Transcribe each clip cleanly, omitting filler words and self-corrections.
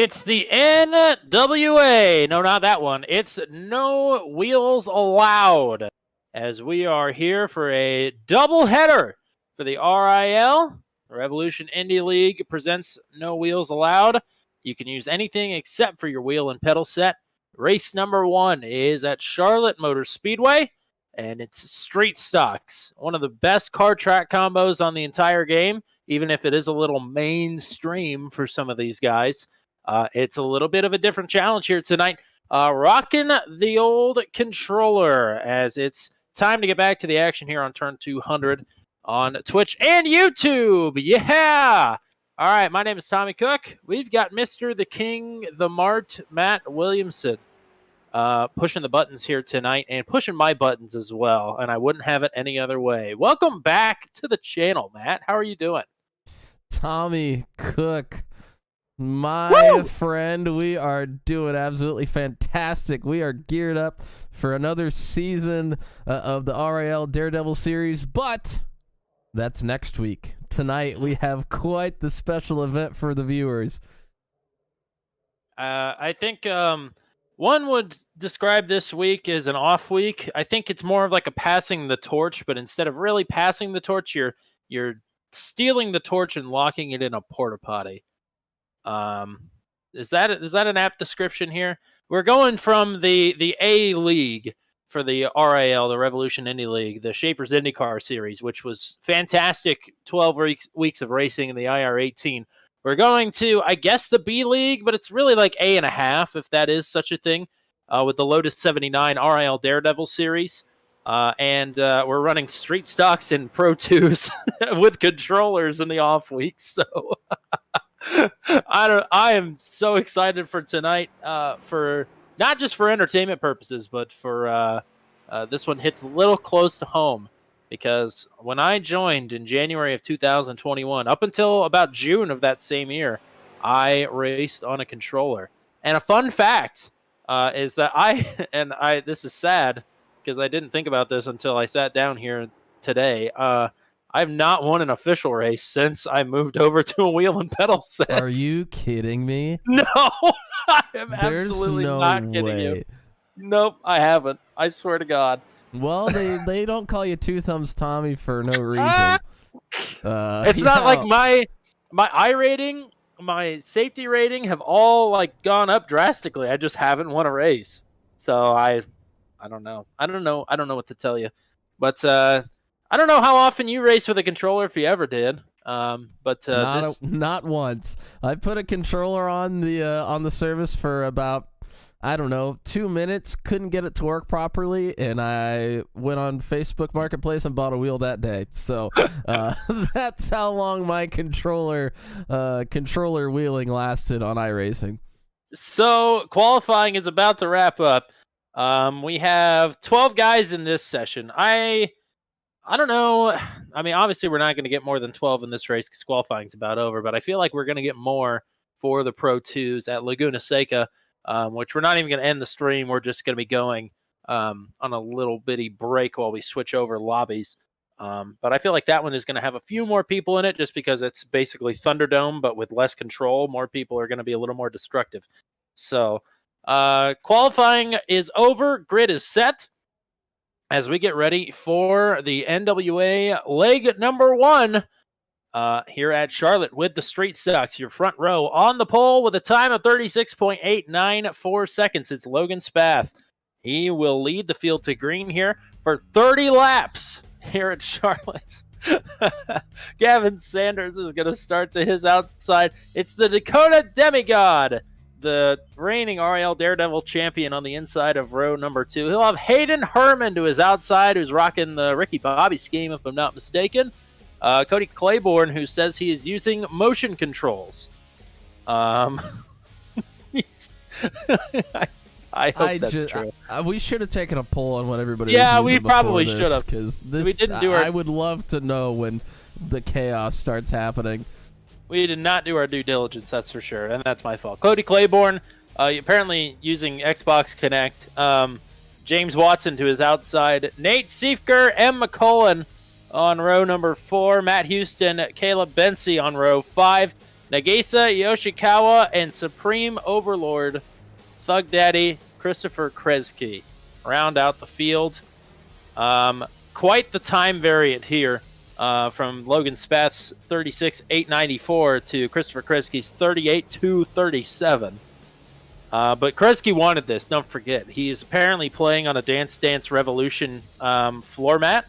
It's the N.W.A. No, not that one. It's No Wheels Allowed, as we are here for a doubleheader for the RIL. Revolution Indy League presents No Wheels Allowed. You can use anything except for your wheel and pedal set. Race number 1 is at Charlotte Motor Speedway, and it's street stocks. One of the best car track combos on the entire game, even if it is a little mainstream for some of these guys. It's a little bit of a different challenge here tonight. Rocking the old controller, as it's time to get back to the action here on Turn 200 on Twitch and YouTube. Yeah! All right, my name is Tommy Cook. We've got Mr. the King, the Mart, Matt Williamson, pushing the buttons here tonight and pushing my buttons as well, and I wouldn't have it any other way. Welcome back to the channel, Matt. How are you doing? Tommy Cook, my friend, we are doing absolutely fantastic. We are geared up for another season of the RIL Daredevil Series, but that's next week. Tonight, we have quite the special event for the viewers. I think one would describe this week as an off week. I think it's more of like a passing the torch, but instead of really passing the torch, you're stealing the torch and locking it in a porta potty. Is that an apt description here? We're going from the A League for the RIL, the Revolution Indy League, the Schaefer's IndyCar Series, which was fantastic 12 weeks of racing in the IR18. We're going to, I guess, the B League, but it's really like A.5, if that is such a thing, with the Lotus 79 RIL Daredevil Series. And we're running street stocks and Pro 2s with controllers in the off weeks. So I am so excited for tonight, for not just for entertainment purposes, but for this one hits a little close to home, because when I joined in January of 2021, up until about June of that same year, I raced on a controller. And a fun fact is that this is sad because I didn't think about this until I sat down here today. I've not won an official race since I moved over to a wheel and pedal set. Are you kidding me? No, I am absolutely not kidding you. Nope, I haven't. I swear to God. Well, they don't call you Two Thumbs Tommy for no reason. It's not like my I rating, my safety rating have all like gone up drastically. I just haven't won a race. So I don't know. I don't know what to tell you. But I don't know how often you race with a controller, if you ever did. But not once. I put a controller on the service for about, I don't know, 2 minutes. Couldn't get it to work properly, and I went on Facebook Marketplace and bought a wheel that day. So that's how long my controller wheeling lasted on iRacing. So qualifying is about to wrap up. We have 12 guys in this session. I don't know. I mean, obviously, we're not going to get more than 12 in this race because qualifying's about over, but I feel like we're going to get more for the Pro 2s at Laguna Seca, which we're not even going to end the stream. We're just going to be going on a little bitty break while we switch over lobbies. But I feel like that one is going to have a few more people in it just because it's basically Thunderdome, but with less control. More people are going to be a little more destructive. So qualifying is over. Grid is set as we get ready for the N.W.A. leg number 1 here at Charlotte with the street stocks. Your front row on the pole with a time of 36.894 seconds. It's Logan Spath. He will lead the field to green here for 30 laps here at Charlotte. Gavin Sanders is going to start to his outside. It's the Dakota Demigod, the reigning RIL Daredevil champion, on the inside of row number 2. He'll have Hayden Herman to his outside, who's rocking the Ricky Bobby scheme, if I'm not mistaken. Cody Claiborne, who says he is using motion controls. I hope that's true. We should have taken a poll on what everybody. Yeah, we probably should have, because we didn't do. I would love to know when the chaos starts happening. We did not do our due diligence, that's for sure, and that's my fault. Cody Claiborne, apparently using Xbox Connect. James Watson to his outside. Nate Siefker, M. McCullen on row number 4. Matt Houston, Caleb Bency on row 5. Nagisa Yoshikawa and Supreme Overlord Thug Daddy Christopher Kresge round out the field. Quite the time variant here from Logan Spath's 36.894 to Christopher Kresge's 38.237. But Kresge wanted this. Don't forget, he is apparently playing on a Dance Dance Revolution floor mat.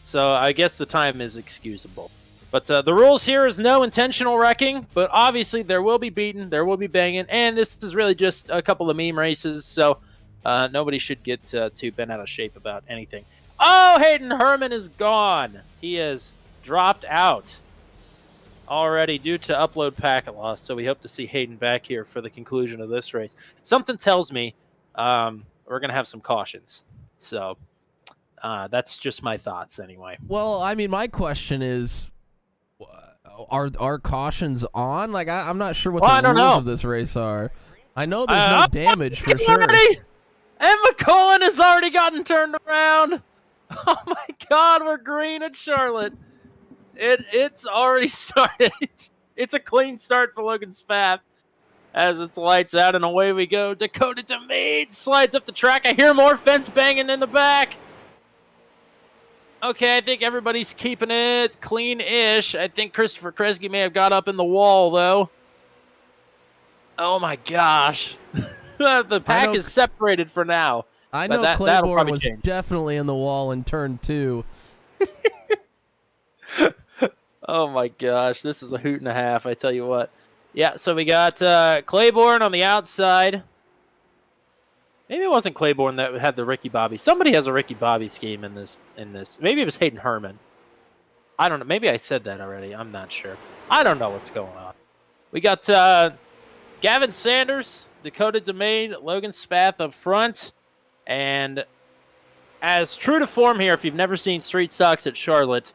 So I guess the time is excusable. But the rules here is no intentional wrecking, but obviously there will be beating, there will be banging, and this is really just a couple of meme races, so nobody should get too bent out of shape about anything. Oh, Hayden Herman is gone. He has dropped out already due to upload packet loss, so we hope to see Hayden back here for the conclusion of this race. Something tells me we're going to have some cautions, so that's just my thoughts anyway. Well, I mean, my question is, are cautions on? Like, I'm not sure what the rules of this race are. I know there's no damage for sure. And McCullen has already gotten turned around. Oh my God, we're green at Charlotte. It's already started. It's a clean start for Logan Spath as it's lights out and away we go. Dakota DeMade slides up the track. I hear more fence banging in the back. Okay, I think everybody's keeping it clean-ish. I think Christopher Kresge may have got up in the wall, though. Oh, my gosh. The pack is separated for now. I know Claiborne was definitely in the wall in turn 2. Oh, my gosh. This is a hoot and a half, I tell you what. Yeah, so we got Claiborne on the outside. Maybe it wasn't Claiborne that had the Ricky Bobby. Somebody has a Ricky Bobby scheme in this. Maybe it was Hayden Herman. I don't know. Maybe I said that already. I'm not sure. I don't know what's going on. We got Gavin Sanders, Dakota DeMade, Logan Spath up front. And as true to form here, if you've never seen Street Stocks at Charlotte,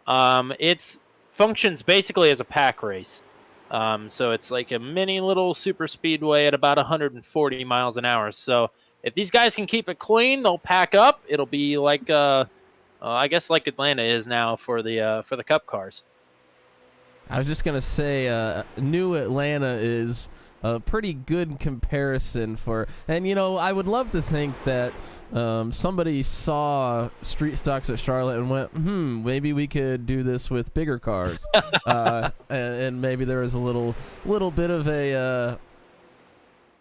it functions basically as a pack race. So it's like a mini little super speedway at about 140 miles an hour. So if these guys can keep it clean, they'll pack up. It'll be like, I guess, like Atlanta is now for the Cup cars. I was just gonna say, new Atlanta is a pretty good comparison for, and I would love to think that somebody saw Street Stocks at Charlotte and went, maybe we could do this with bigger cars, and maybe there was a little bit of a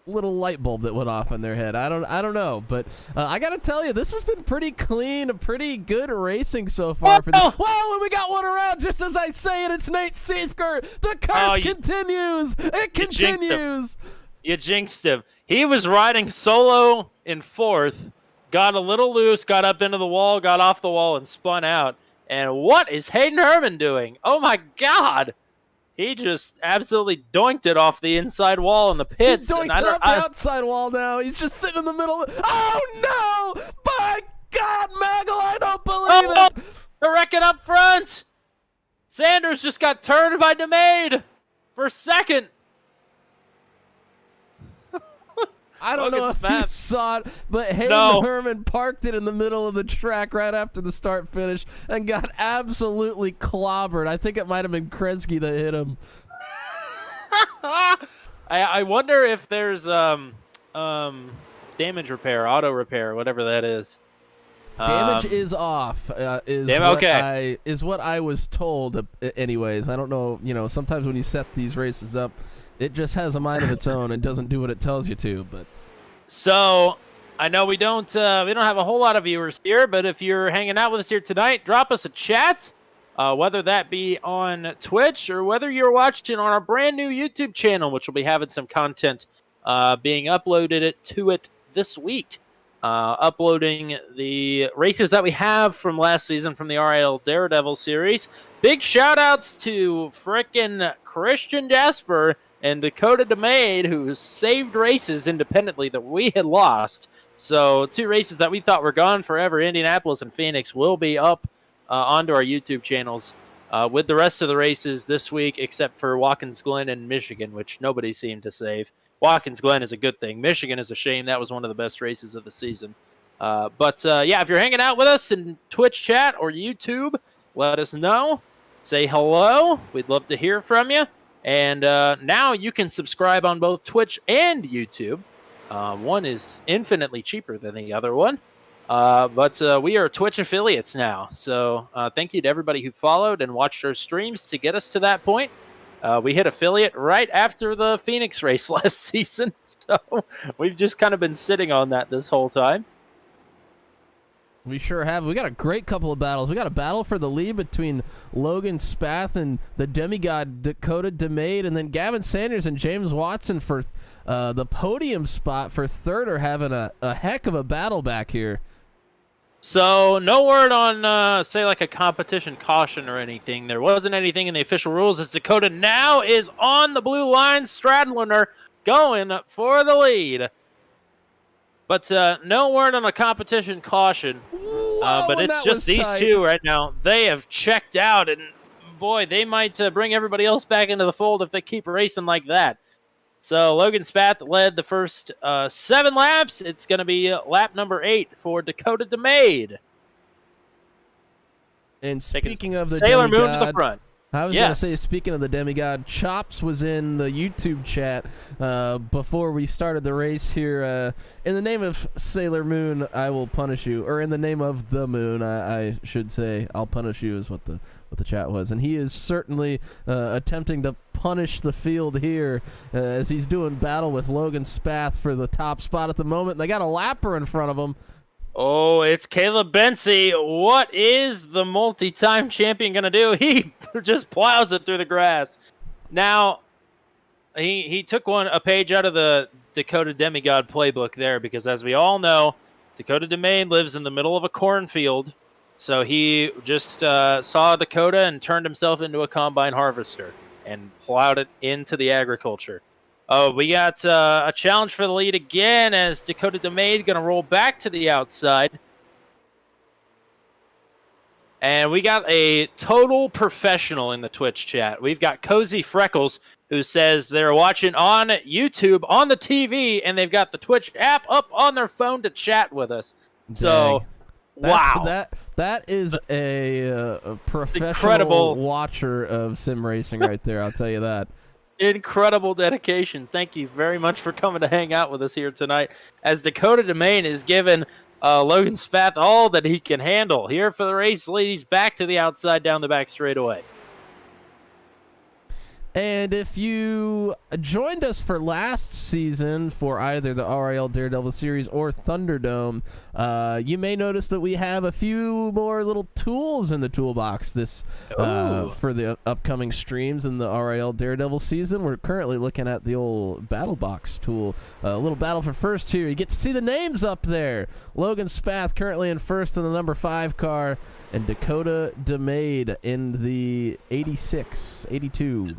little light bulb that went off in their head. I don't know, but I gotta tell you, this has been pretty clean, pretty good racing so far. Well, we got one around just as I say it. It's Nate Seifker. The curse continues. It continues. You jinxed him. He was riding solo in 4th, got a little loose, got up into the wall, got off the wall, and spun out. And what is Hayden Herman doing? Oh my God! He just absolutely doinked it off the inside wall in the pits. He doinked it off the outside wall now. He's just sitting in the middle. Oh, no! By God, Maggle, I don't believe it! The wrecking up front! Sanders just got turned by DeMade for second. I don't know if you saw it, but Hayden Herman parked it in the middle of the track right after the start-finish and got absolutely clobbered. I think it might have been Kresge that hit him. I wonder if there's damage repair, auto repair, whatever that is. Damage is off. Is what I was told. Anyways, I don't know. Sometimes when you set these races up, it just has a mind of its own and doesn't do what it tells you to. But so I know we don't have a whole lot of viewers here, but if you're hanging out with us here tonight, drop us a chat, whether that be on Twitch or whether you're watching on our brand new YouTube channel, which will be having some content being uploaded to it this week. Uploading the races that we have from last season from the RIL Daredevil Series. Big shout-outs to frickin' Christian Jasper and Dakota DeMade, who saved races independently that we had lost. So 2 races that we thought were gone forever, Indianapolis and Phoenix, will be up onto our YouTube channels with the rest of the races this week, except for Watkins Glen and Michigan, which nobody seemed to save. Watkins Glen is a good thing. Michigan is a shame. That was one of the best races of the season. But if you're hanging out with us in Twitch chat or YouTube, let us know. Say hello. We'd love to hear from you. And now you can subscribe on both Twitch and YouTube. One is infinitely cheaper than the other one. But we are Twitch affiliates now. So thank you to everybody who followed and watched our streams to get us to that point. We hit affiliate right after the Phoenix race last season. So we've just kind of been sitting on that this whole time. We sure have. We got a great couple of battles. We got a battle for the lead between Logan Spath and the demigod Dakota DeMade, and then Gavin Sanders and James Watson for the podium spot for third are having a heck of a battle back here. So no word on, say, like a competition caution or anything. There wasn't anything in the official rules as Dakota now is on the blue line, straddling her, going for the lead. But no word on a competition caution. But it's just these two right now. They have checked out, and boy, they might bring everybody else back into the fold if they keep racing like that. So Logan Spath led the first 7 laps. It's going to be lap number 8 for Dakota DeMade. And speaking of the Sailor demigod, Moon to the front. I was going to say, speaking of the demigod, Chops was in the YouTube chat before we started the race here. In the name of Sailor Moon, I will punish you. Or in the name of the moon, I should say, I'll punish you is what the chat was. And he is certainly attempting to punish the field here as he's doing battle with Logan Spath for the top spot at the moment. They got a lapper in front of him. Oh, it's Caleb Bensey. What is the multi-time champion going to do? He just plows it through the grass. Now, he took a page out of the Dakota Demigod playbook there because, as we all know, Dakota DeMade lives in the middle of a cornfield. So he just saw Dakota and turned himself into a combine harvester and plowed it into the agriculture. Oh, we got a challenge for the lead again as Dakota DeMade going to roll back to the outside. And we got a total professional in the Twitch chat. We've got Cozy Freckles, who says they're watching on YouTube on the TV, and they've got the Twitch app up on their phone to chat with us. Dang. So, wow. That is a professional watcher of sim racing right there, I'll tell you that. Incredible dedication. Thank you very much for coming to hang out with us here tonight as Dakota DeMade is giving Logan Spath all that he can handle. Here for the race, ladies, back to the outside, down the back straightaway. And if you joined us for last season for either the RIL Daredevil Series or Thunderdome, you may notice that we have a few more little tools in the toolbox for the upcoming streams in the RIL Daredevil season. We're currently looking at the old Battle Box tool. A little battle for first here. You get to see the names up there. Logan Spath currently in first in the number 5 car, and Dakota DeMade in the 82.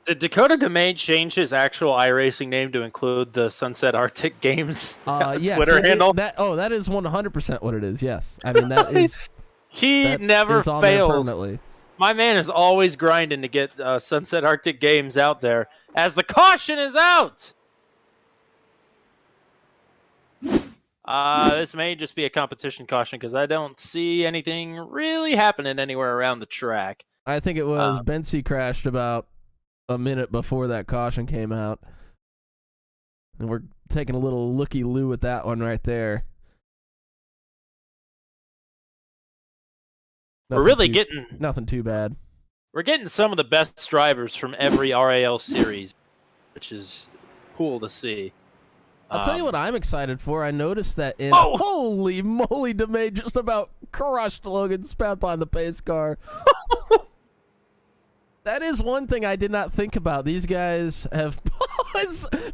Did Dakota DeMade change his actual iRacing name to include the Sunset Arctic Games Twitter handle? That is 100% what it is, yes. I mean, that is... He never fails. My man is always grinding to get Sunset Arctic Games out there as the caution is out. This may just be a competition caution because I don't see anything really happening anywhere around the track. I think it was Bensey crashed about a minute before that caution came out, and we're taking a little looky-loo at that one right there. Nothing too bad. We're getting some of the best drivers from every RIL series, which is cool to see. I'll tell you what I'm excited for. I noticed that holy moly, DeMade just about crushed Logan Spath on the pace car. That is one thing I did not think about. These guys have...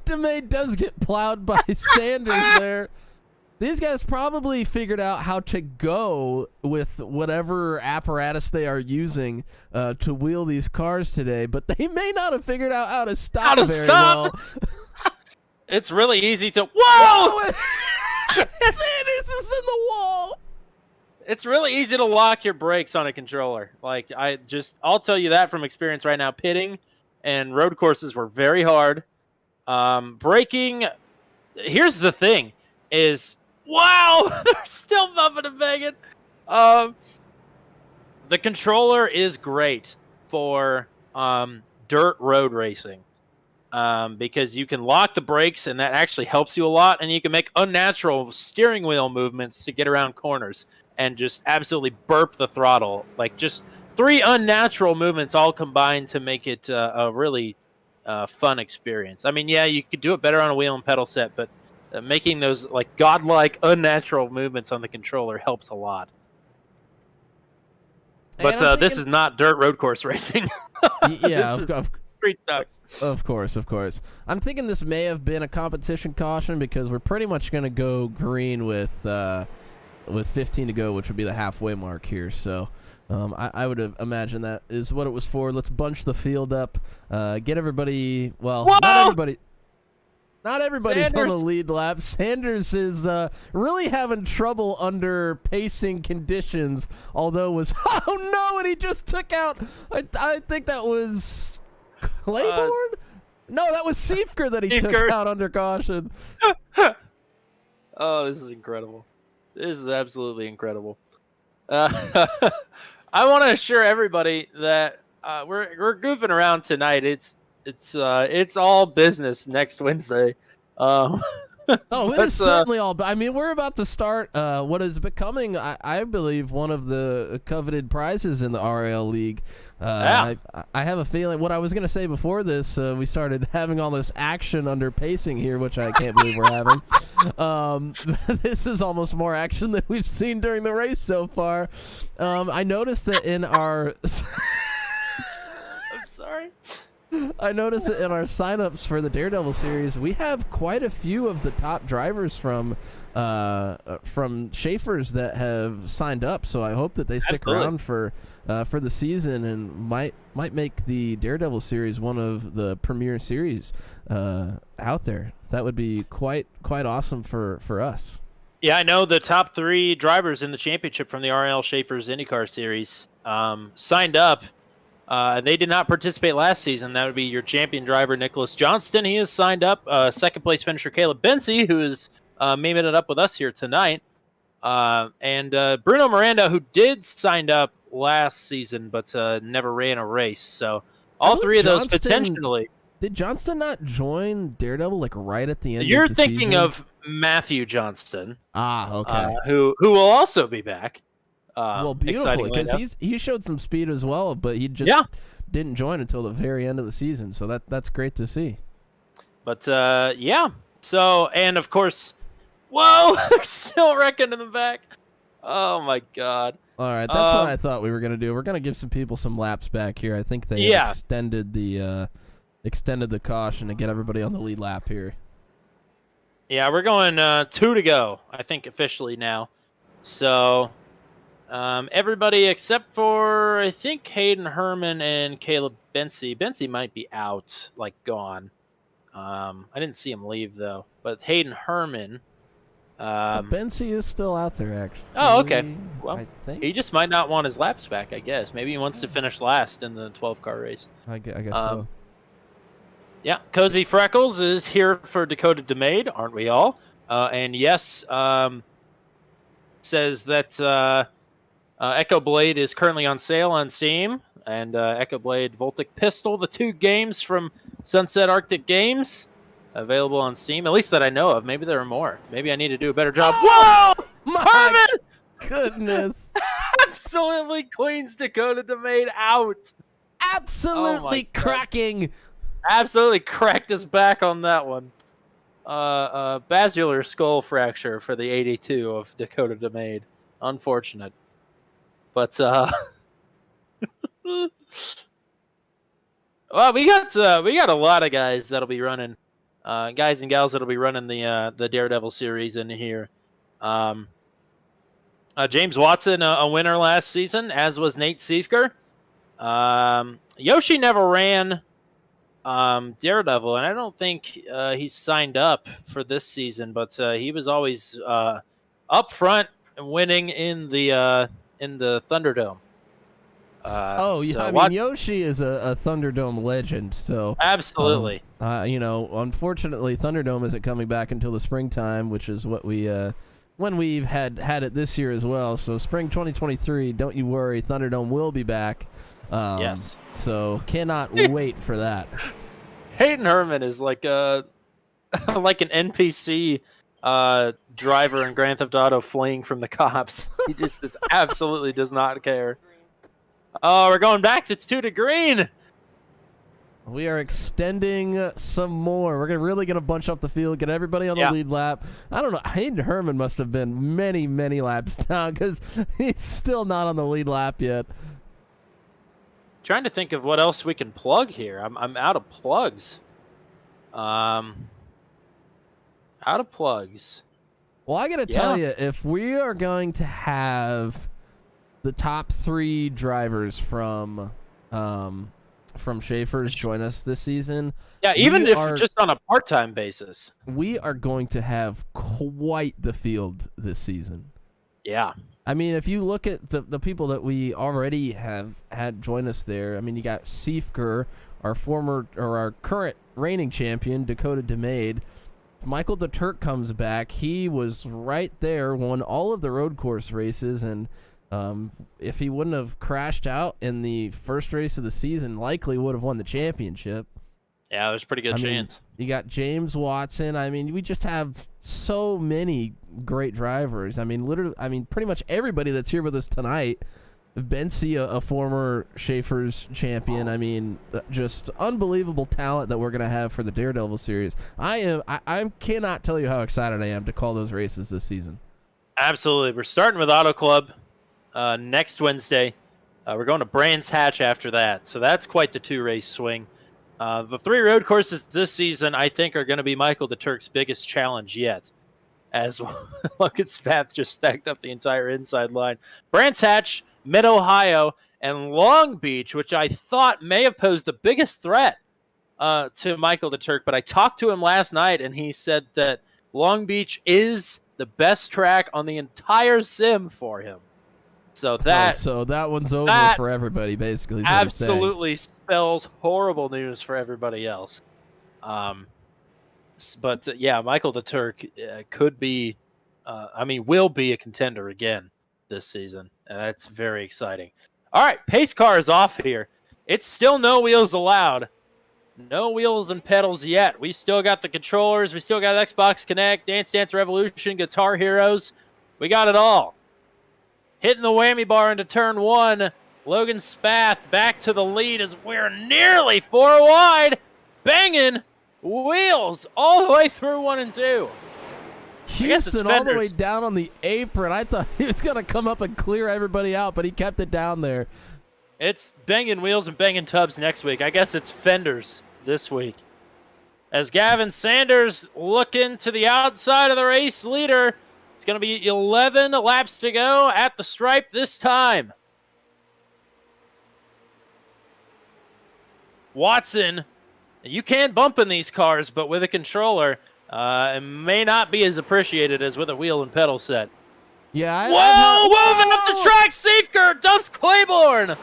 DeMade does get plowed by Sanders there. These guys probably figured out how to go with whatever apparatus they are using to wheel these cars today, but they may not have figured out how to stop very well. It's really easy to... Whoa! Sanders is in the wall! It's really easy to lock your brakes on a controller. Like, I'll tell you that from experience right now. Pitting and road courses were very hard. Braking, here's the thing, is, wow, they're still bumping and banging. The controller is great for dirt road racing. Because you can lock the brakes, and that actually helps you a lot, and you can make unnatural steering wheel movements to get around corners and just absolutely burp the throttle. Like, just 3 unnatural movements all combined to make it a really fun experience. I mean, yeah, you could do it better on a wheel and pedal set, but making those like godlike unnatural movements on the controller helps a lot. But this is not dirt road course racing. Yeah, street stocks. Of course. I'm thinking this may have been a competition caution because we're pretty much going to go green with 15 to go, which would be the halfway mark here. So I would have imagined that is what it was for. Let's bunch the field up, get everybody. Well, Whoa! Not everybody's Sanders. on the lead lap. Sanders is really having trouble under pacing conditions, although was oh no, and he just took out. I think that was Claiborne? No, that was Siefker that he took out under caution. Oh, this is incredible. This is absolutely incredible. I want to assure everybody that we're goofing around tonight. It's all business next Wednesday. Oh, it is certainly all. I mean, we're about to start what is becoming, I believe, one of the coveted prizes in the RIL League. Yeah. I have a feeling. What I was going to say before this, we started having all this action under pacing here, which I can't believe we're having. This is almost more action than we've seen during the race so far. I noticed that in our. I'm sorry. I noticed that in our signups for the Daredevil Series, we have quite a few of the top drivers from Schaefer's that have signed up. So I hope that they stick around for the season and might make the Daredevil Series one of the premier series out there. That would be quite awesome for us. Yeah, I know the top 3 drivers in the championship from the RL Schaefer's IndyCar Series signed up. They did not participate last season. That would be your champion driver, Nicholas Johnston. He has signed up. Second place finisher, Caleb Bency, who is maiming it up with us here tonight. And Bruno Miranda, who did sign up last season, but never ran a race. So all 3 of those potentially. Did Johnston not join Daredevil like right at the end You're of the thinking season? of Matthew Johnston. Ah, okay. Who will also be back. Well, beautiful, because he showed some speed as well, but he just didn't join until the very end of the season. So that's great to see. But yeah. So, and of course, whoa, they're still wrecking in the back. Oh my God. All right, that's what I thought we were gonna do. We're gonna give some people some laps back here. I think they extended the caution to get everybody on the lead lap here. Yeah, we're going 2 to go, I think, officially now. So. Everybody except for, I think, Hayden Herman and Caleb Bency. Bency might be out, like gone. I didn't see him leave, though. But Hayden Herman. Bency is still out there, actually. Oh, okay. Well, I think. he just might not want his laps back, I guess. Maybe he wants to finish last in the 12-car race. I guess so. Yeah, Cozy Freckles is here for Dakota DeMade, aren't we all? And yes, says that... Echo Blade is currently on sale on Steam, and Echo Blade Voltic Pistol, the 2 games from Sunset Arctic Games, available on Steam, at least that I know of. Maybe there are more. Maybe I need to do a better job. Oh, Whoa! My Herman! goodness. Absolutely cleans Dakota DeMade out. Absolutely cracking. Absolutely cracked his back on that one. Basilar skull fracture for the 82 of Dakota DeMade. Unfortunate. But well, we got a lot of guys that'll be running, guys and gals that'll be running the Daredevil series in here. James Watson, a winner last season, as was Nate Siefker. Yoshi never ran Daredevil, and I don't think he's signed up for this season, but he was always up front and winning in the Thunderdome. I mean, Yoshi is a Thunderdome legend, so absolutely. Unfortunately, Thunderdome isn't coming back until the springtime, which is what we when we've had it this year as well. So spring 2023, don't you worry, Thunderdome will be back. Yes. So cannot wait for that. Hayden Herman is like a like an NPC driver in Grand Theft Auto fleeing from the cops. He just absolutely does not care. Oh, we're going back to 2 to green. We are extending some more. We're really going to bunch up the field, get everybody on the lead lap. I don't know. Hayden Herman must have been many, many laps down because he's still not on the lead lap yet. Trying to think of what else we can plug here. I'm out of plugs. Out of plugs. Well, I got to tell you, if we are going to have the top 3 drivers from Schaefer's join us this season. Yeah, even if just on a part-time basis. We are going to have quite the field this season. Yeah. I mean, if you look at the people that we already have had join us there, I mean, you got Siefker, our current reigning champion, Dakota DeMade. If Michael DeTurk comes back, he was right there, won all of the road course races, and if he wouldn't have crashed out in the first race of the season, likely would have won the championship. Yeah, there's a pretty good chance. You got James Watson. I mean, we just have so many great drivers. I mean, pretty much everybody that's here with us tonight. Bensi, a former Schaefer's champion. I mean, just unbelievable talent that we're going to have for the Daredevil Series. I cannot tell you how excited I am to call those races this season. Absolutely. We're starting with Auto Club next Wednesday. We're going to Brands Hatch after that. So that's quite the 2-race swing. The 3 road courses this season, I think, are going to be Michael DeTurk's biggest challenge yet. As look at Spath just stacked up the entire inside line. Brands Hatch, Mid-Ohio, and Long Beach, which I thought may have posed the biggest threat to Michael DeTurk. But I talked to him last night, and he said that Long Beach is the best track on the entire sim for him. So that one's over for everybody, basically. Absolutely spells horrible news for everybody else. But Michael DeTurk could be, will be a contender again this season. And that's very exciting. All right, pace car is off here. It's still no wheels allowed. No wheels and pedals yet. We still got the controllers. We still got Xbox Connect, Dance Dance Revolution, Guitar Heroes. We got it all. Hitting the whammy bar into turn 1. Logan Spath back to the lead as we're nearly 4 wide. Banging wheels all the way through 1 and 2. Houston all the way down on the apron. I thought he was going to come up and clear everybody out, but he kept it down there. It's banging wheels and banging tubs next week. I guess it's fenders this week. As Gavin Sanders looking to the outside of the race leader. It's going to be 11 laps to go at the stripe this time. Watson, you can bump in these cars, but with a controller, it may not be as appreciated as with a wheel and pedal set. Yeah. Moving up the track, Seeker dumps Claiborne.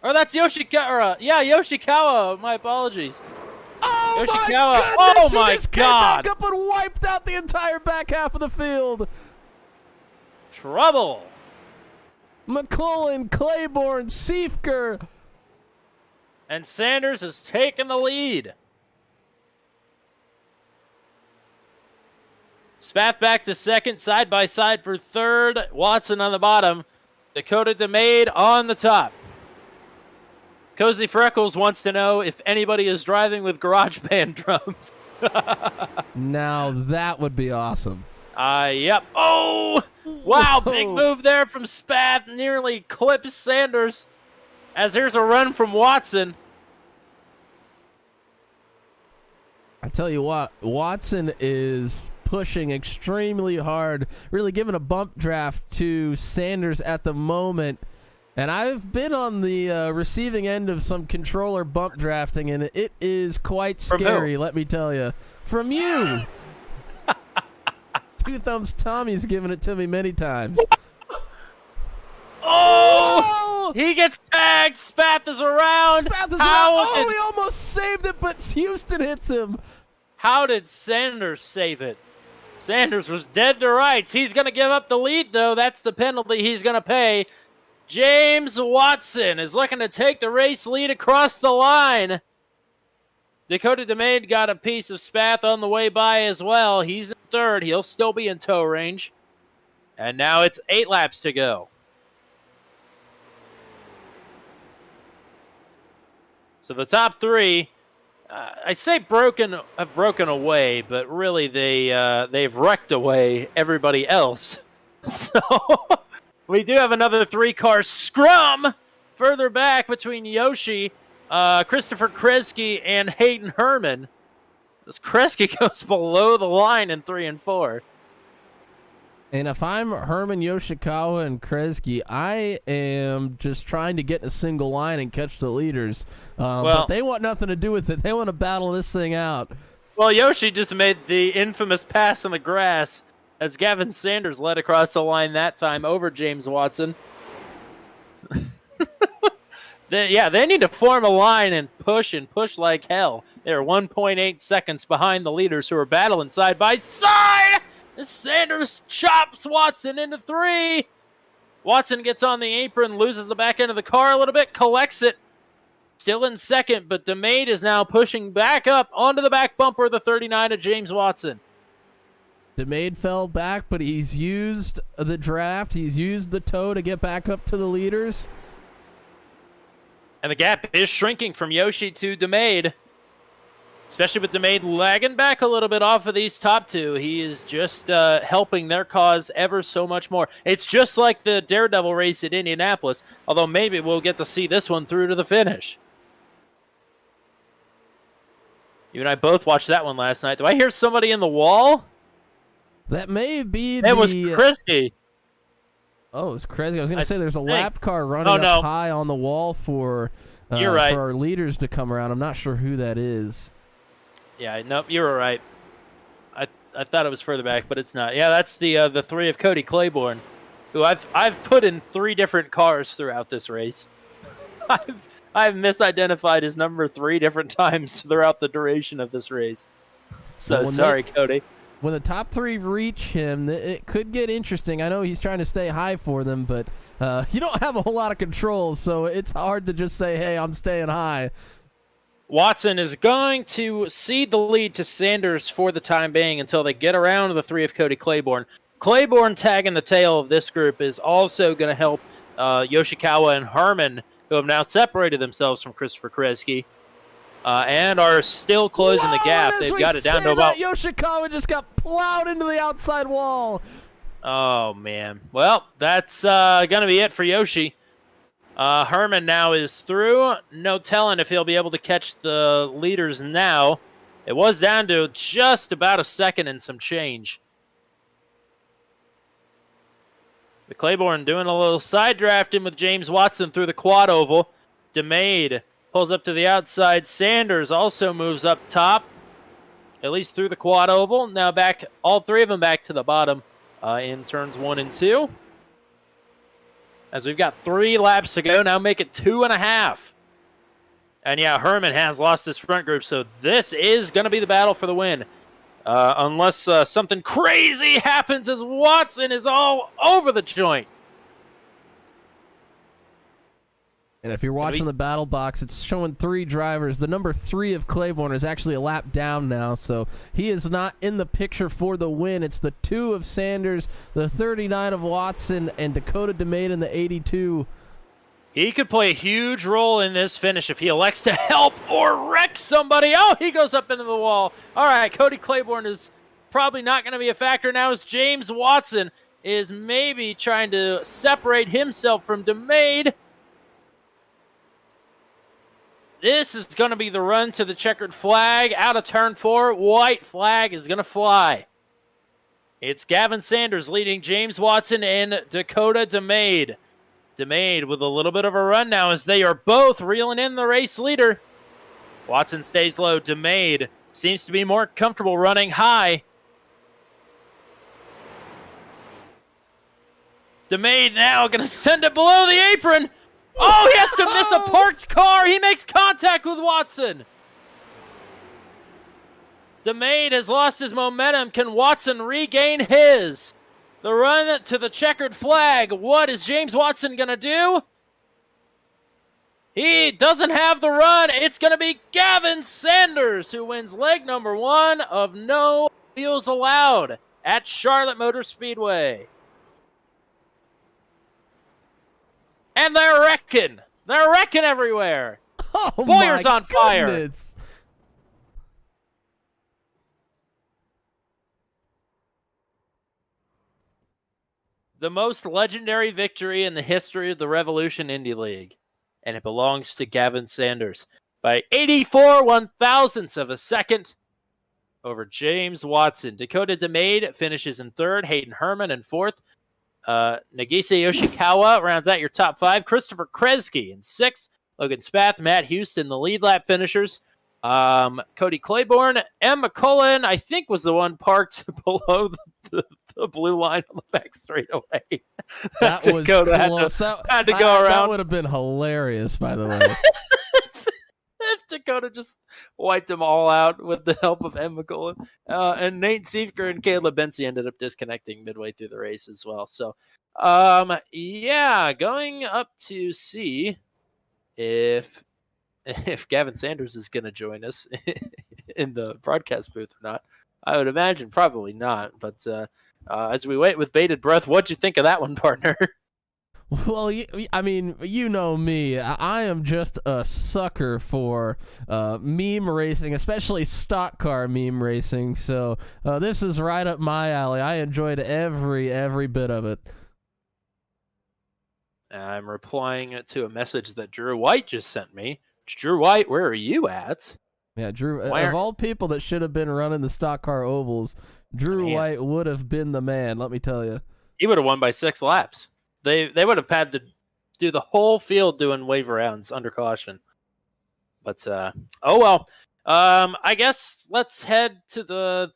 Or that's Yoshikawa. Yoshikawa. My apologies. Oh Yoshikawa. My goodness! Oh my God! Came back up and wiped out the entire back half of the field. Trouble. McCullen, Claiborne, Siefker. And Sanders has taken the lead. Spath back to second, side by side for third. Watson on the bottom. Dakota DeMade on the top. Cozy Freckles wants to know if anybody is driving with GarageBand drums. Now that would be awesome. Yep. Oh! Wow, big move there from Spath. Nearly clips Sanders. As here's a run from Watson. I tell you what, Watson is pushing extremely hard, really giving a bump draft to Sanders at the moment. And I've been on the receiving end of some controller bump drafting, and it is quite scary, let me tell you. From you! Two Thumbs Tommy's given it to me many times. Oh! He gets tagged. Spath is around. He almost saved it, but Houston hits him. How did Sanders save it? Sanders was dead to rights. He's going to give up the lead, though. That's the penalty he's going to pay. James Watson is looking to take the race lead across the line. Dakota DeMade got a piece of Spath on the way by as well. He's in third. He'll still be in tow range. And now it's 8 laps to go. So the top 3, I say have broken away, but really they've wrecked away everybody else. So we do have another 3-car scrum further back between Yoshi, Christopher Kresge, and Hayden Herman. This Kresge goes below the line in 3 and 4. And if I'm Herman, Yoshikawa, and Kresge, I am just trying to get in a single line and catch the leaders. But they want nothing to do with it. They want to battle this thing out. Well, Yoshi just made the infamous pass in the grass as Gavin Sanders led across the line that time over James Watson. They need to form a line and push like hell. They're 1.8 seconds behind the leaders who are battling side by side. Sanders chops Watson into 3. Watson gets on the apron, loses the back end of the car a little bit, collects it. Still in second, but DeMade is now pushing back up onto the back bumper of the 39 of James Watson. DeMade fell back, but he's used the draft. He's used the tow to get back up to the leaders. And the gap is shrinking from Yoshi to DeMade. Especially with DeMade lagging back a little bit off of these top 2. He is just helping their cause ever so much more. It's just like the Daredevil race at Indianapolis, although maybe we'll get to see this one through to the finish. You and I both watched that one last night. Do I hear somebody in the wall? That may be It was Kresge. Oh, it was Kresge. I was going to say there's a lap car running up high on the wall for, You're right. for our leaders to come around. I'm not sure who that is. Yeah, nope, you were right. I thought it was further back, but it's not. Yeah, that's the 3 of Cody Claiborne, who I've put in 3 different cars throughout this race. I've misidentified his number 3 different times throughout the duration of this race. So sorry, Cody. When the top 3 reach him, it could get interesting. I know he's trying to stay high for them, but you don't have a whole lot of control, so it's hard to just say, hey, I'm staying high. Watson is going to cede the lead to Sanders for the time being until they get around to the 3 of Cody Claiborne. Claiborne tagging the tail of this group is also going to help Yoshikawa and Herman, who have now separated themselves from Christopher Kresge, and are still closing the gap. They've got it down to about... Yoshikawa just got plowed into the outside wall. Oh, man. Well, that's going to be it for Yoshi. Herman now is through. No telling if he'll be able to catch the leaders now. It was down to just about a second and some change. The Claiborne doing a little side drafting with James Watson through the quad oval. DeMade pulls up to the outside. Sanders also moves up top, at least through the quad oval. Now back, all 3 of them back to the bottom in turns 1 and 2. As we've got 3 laps to go, now make it 2.5. And yeah, Herman has lost this front group, so this is going to be the battle for the win. Unless something crazy happens as Watson is all over the joint. And if you're watching the battle box, it's showing 3 drivers. The number 3 of Claiborne is actually a lap down now, so he is not in the picture for the win. It's the 2 of Sanders, the 39 of Watson, and Dakota DeMade in the 82. He could play a huge role in this finish if he elects to help or wreck somebody. Oh, he goes up into the wall. All right, Cody Claiborne is probably not going to be a factor now as James Watson is maybe trying to separate himself from DeMade. This is going to be the run to the checkered flag. Out of turn 4, white flag is going to fly. It's Gavin Sanders leading James Watson and Dakota DeMade. DeMade with a little bit of a run now as they are both reeling in the race leader. Watson stays low. DeMade seems to be more comfortable running high. DeMade now going to send it below the apron. Oh, he has to miss a parked car. He makes contact with Watson. DeMade has lost his momentum. Can Watson regain his? The run to the checkered flag. What is James Watson going to do? He doesn't have the run. It's going to be Gavin Sanders who wins leg number 1 of No Wheels Allowed at Charlotte Motor Speedway. And they're wrecking. They're wrecking everywhere. Oh, Boyer's my on fire. goodness. The most legendary victory in the history of the Revolution Indy League. And it belongs to Gavin Sanders by 84 one-thousandths of a second over James Watson. Dakota DeMade finishes in 3rd. Hayden Herman in 4th. Nagisa Yoshikawa rounds out your top 5. Christopher Kresge in 6th. Logan Spath, Matt Houston, the lead lap finishers. Cody Claiborne, M. McCullen, I think was the one parked below the blue line on the back straightaway. That was close. Had to go around. That would have been hilarious, by the way. Dakota just wiped them all out with the help of M. McCullen. And Nate Siefker and Caleb Bensi ended up disconnecting midway through the race as well. So, yeah, going up to see if Gavin Sanders is going to join us in the broadcast booth or not. I would imagine probably not. But as we wait with bated breath, what'd you think of that one, partner? Well, I mean, you know me. I am just a sucker for meme racing, especially stock car meme racing. So this is right up my alley. I enjoyed every bit of it. I'm replying to a message that Drew White just sent me. Drew White, where are you at? Yeah, Drew, of all people that should have been running the stock car ovals, Drew White would have been the man, let me tell you. He would have won by 6 laps. They would have had to do the whole field doing wave rounds under caution. But, oh well. I guess let's head to the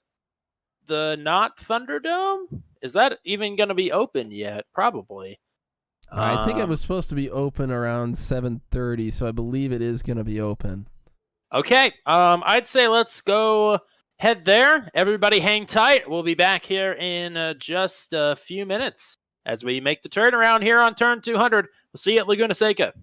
not Thunderdome. Is that even going to be open yet? Probably. I think it was supposed to be open around 7:30, so I believe it is going to be open. Okay, I'd say let's go head there. Everybody hang tight. We'll be back here in just a few minutes as we make the turnaround here on turn 200. We'll see you at Laguna Seca.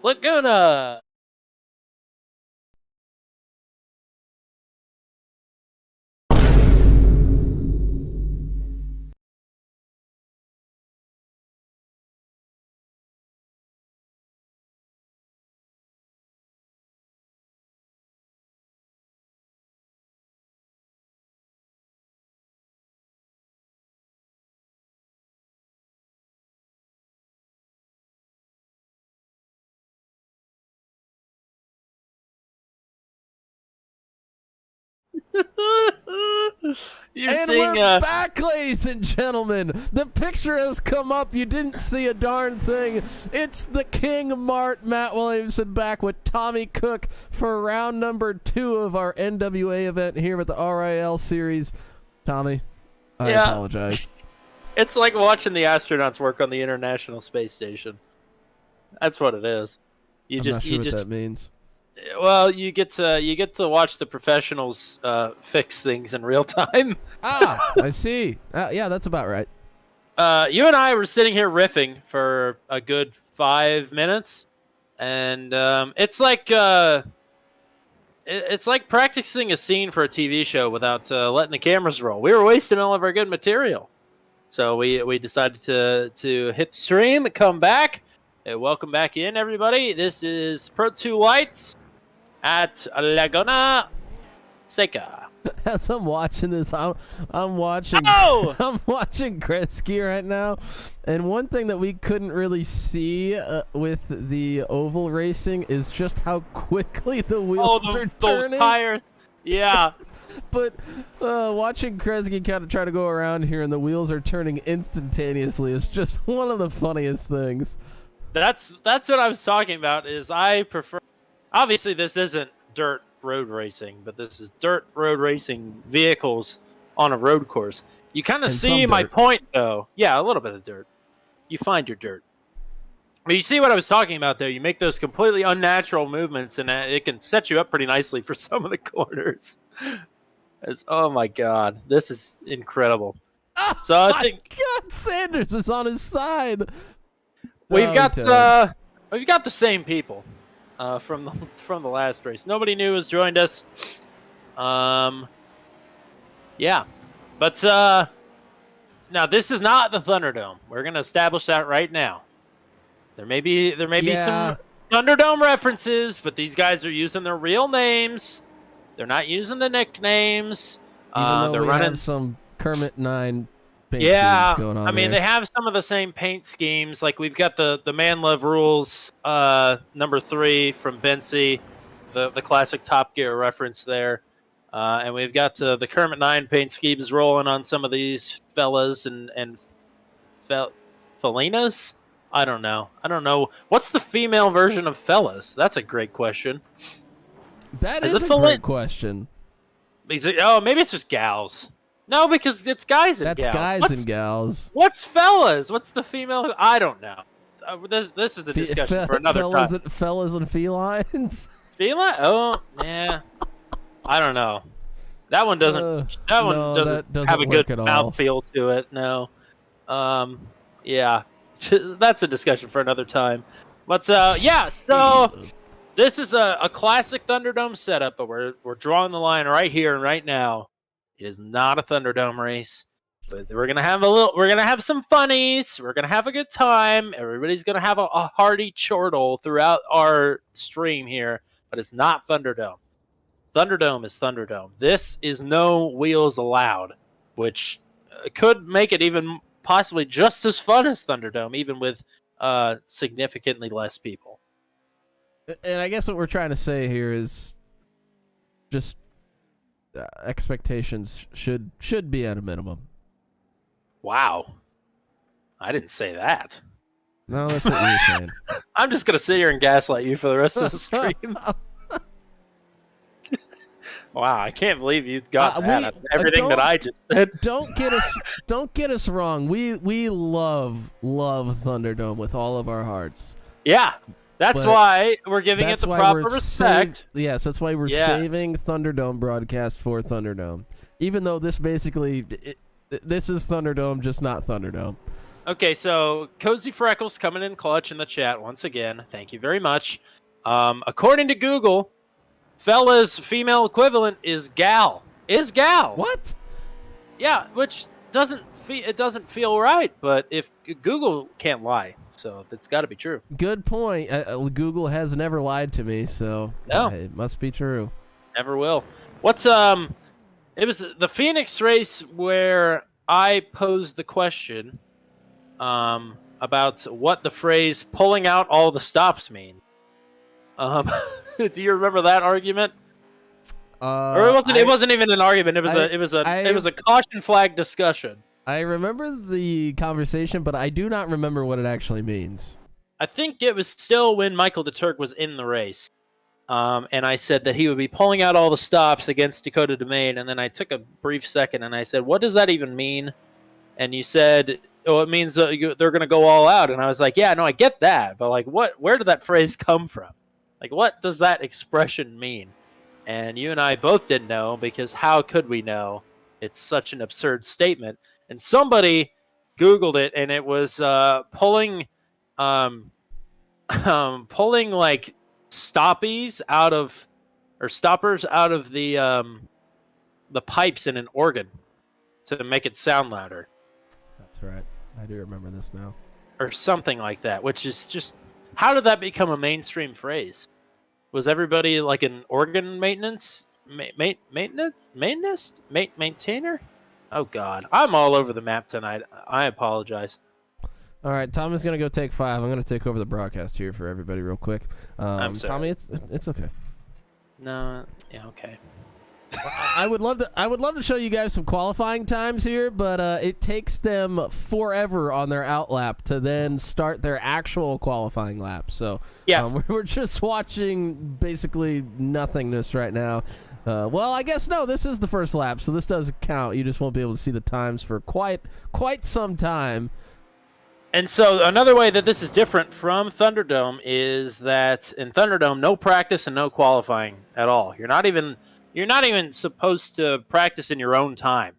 Laguna. You're And seeing we're back, ladies and gentlemen. The picture has come up. You didn't see a darn thing. It's the King Mart, Matt Williamson, back with Tommy Cook for round number 2 of our N.W.A. event here at the RIL Series. Tommy, I apologize. It's like watching the astronauts work on the International Space Station. That's what it is. I'm not sure what that means. Well, you get to watch the professionals fix things in real time. I see. Yeah, that's about right. You and I were sitting here riffing for a good 5 minutes, and it's like practicing a scene for a TV show without letting the cameras roll. We were wasting all of our good material, so we decided to hit the stream, come back. Welcome back in, everybody. This is Pro 2 Lights at Laguna Seca. As I'm watching this, I'm watching I'm watching Gretzky right now, and one thing that we couldn't really see with the oval racing is just how quickly the wheels are turning. The tires, yeah. But watching Gretzky kind of try to go around here and the wheels are turning instantaneously is just one of the funniest things. That's what I was talking about. Is I prefer. Obviously, this isn't dirt road racing, but this is dirt road racing vehicles on a road course. You kind of see my point, though. Yeah, a little bit of dirt. You find your dirt. But you see what I was talking about there. You make those completely unnatural movements, and it can set you up pretty nicely for some of the corners. Oh, my God. This is incredible. Oh, so I think God, Sanders is on his side. We've got the same people from the last race. Nobody new has joined us. Yeah, but now this is not the Thunderdome. We're gonna establish that right now. There may be some Thunderdome references, but these guys are using their real names. They're not using the nicknames. Even though they're running some Kermit 9. Going on they have some of the same paint schemes. Like we've got the Man Love Rules number 3 from Bency, the classic Top Gear reference there, and we've got the Kermit 9 paint schemes rolling on some of these fellas and Felinas. I don't know. What's the female version of fellas? That's a great question. That is a great question. Oh, maybe it's just gals. No, because it's guys and gals. That's guys and gals. What's fellas? What's the female? I don't know. This is a discussion for another time. Fellas and felines? Feline? Oh, yeah. I don't know. That one doesn't. Doesn't have a good mouthfeel to it. No. Yeah. That's a discussion for another time. But yeah. So Jesus. This is a classic Thunderdome setup, but we're drawing the line right here and right now. It is not a Thunderdome race. But we're gonna have some funnies. We're gonna have a good time. Everybody's gonna have a hearty chortle throughout our stream here. But it's not Thunderdome. Thunderdome is Thunderdome. This is no wheels allowed, which could make it even possibly just as fun as Thunderdome, even with significantly less people. And I guess what we're trying to say here is just expectations should be at a minimum. Wow. I didn't say that. No, that's what you were saying. I'm just going to sit here and gaslight you for the rest of the stream. Wow, I can't believe you got that. Everything that I just said. Don't get us wrong. We love Thunderdome with all of our hearts. Yeah. That's why we're giving it the proper respect. Yes, that's why we're saving Thunderdome broadcast for Thunderdome. Even though this basically this is Thunderdome, just not Thunderdome. Okay, so Cozy Freckles coming in clutch in the chat once again. Thank you very much. According to Google, fella's female equivalent is gal. Is gal. What? Yeah, which doesn't feel right, but if Google can't lie, so that's got to be true. Good point. Google has never lied to me, so no. It must be true. Never will. What's it was the Phoenix race where I posed the question about what the phrase "pulling out all the stops" mean. Do you remember that argument? Or it wasn't even an argument. It was a caution flag discussion. I remember the conversation, but I do not remember what it actually means. I think it was still when Michael DeTurk was in the race. And I said that he would be pulling out all the stops against Dakota DeMaine, and then I took a brief second and I said, what does that even mean? And you said, oh, it means they're going to go all out. And I was like, yeah, no, I get that, but like, where did that phrase come from? Like, what does that expression mean? And you and I both didn't know, because how could we know? It's such an absurd statement. And somebody Googled it, and it was pulling like stoppies out of, or stoppers out of the pipes in an organ to make it sound louder. That's right. I do remember this now. Or something like that, which is just, how did that become a mainstream phrase? Was everybody like an organ maintenance? Maintainer? Oh, God. I'm all over the map tonight. I apologize. All right, Tommy's going to go take 5. I'm going to take over the broadcast here for everybody real quick. I'm sorry. Tommy, it's okay. No, yeah, okay. I would love to show you guys some qualifying times here, but it takes them forever on their out lap to then start their actual qualifying lap. So yeah, we're just watching basically nothingness right now. Well, I guess no, this is the first lap, so this doesn't count. You just won't be able to see the times for quite some time. And so another way that this is different from Thunderdome is that in Thunderdome, no practice and no qualifying at all. You're not even supposed to practice in your own time.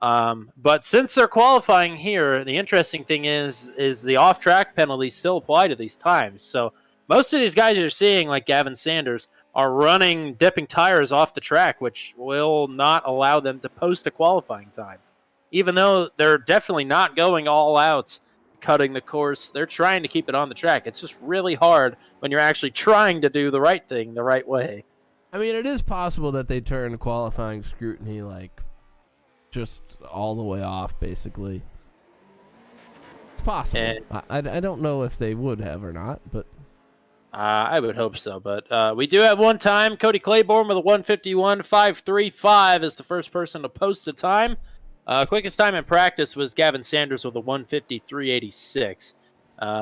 But since they're qualifying here, the interesting thing is the off-track penalties still apply to these times. So most of these guys you're seeing, like Gavin Sanders, are dipping tires off the track, which will not allow them to post a qualifying time. Even though they're definitely not going all out, cutting the course, they're trying to keep it on the track. It's just really hard when you're actually trying to do the right thing the right way. I mean, it is possible that they turn qualifying scrutiny, like, just all the way off, basically. It's possible. I don't know if they would have or not, but... I would hope so, but we do have one time. Cody Claiborne with a 151.535 is the first person to post a time. Quickest time in practice was Gavin Sanders with a 153.86.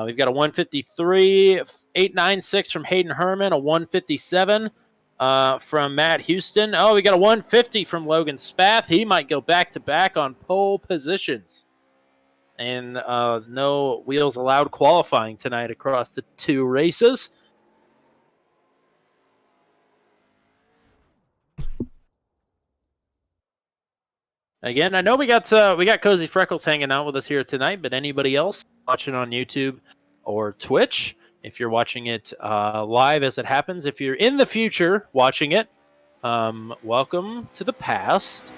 We've got a 153.896 from Hayden Herman, a 157 from Matt Houston. Oh, we got a 150 from Logan Spath. He might go back-to-back on pole positions. And no wheels allowed qualifying tonight across the 2 races. Again, I know we got Cozy Freckles hanging out with us here tonight, but anybody else watching on YouTube or Twitch, if you're watching it live as it happens, if you're in the future watching it, welcome to the past.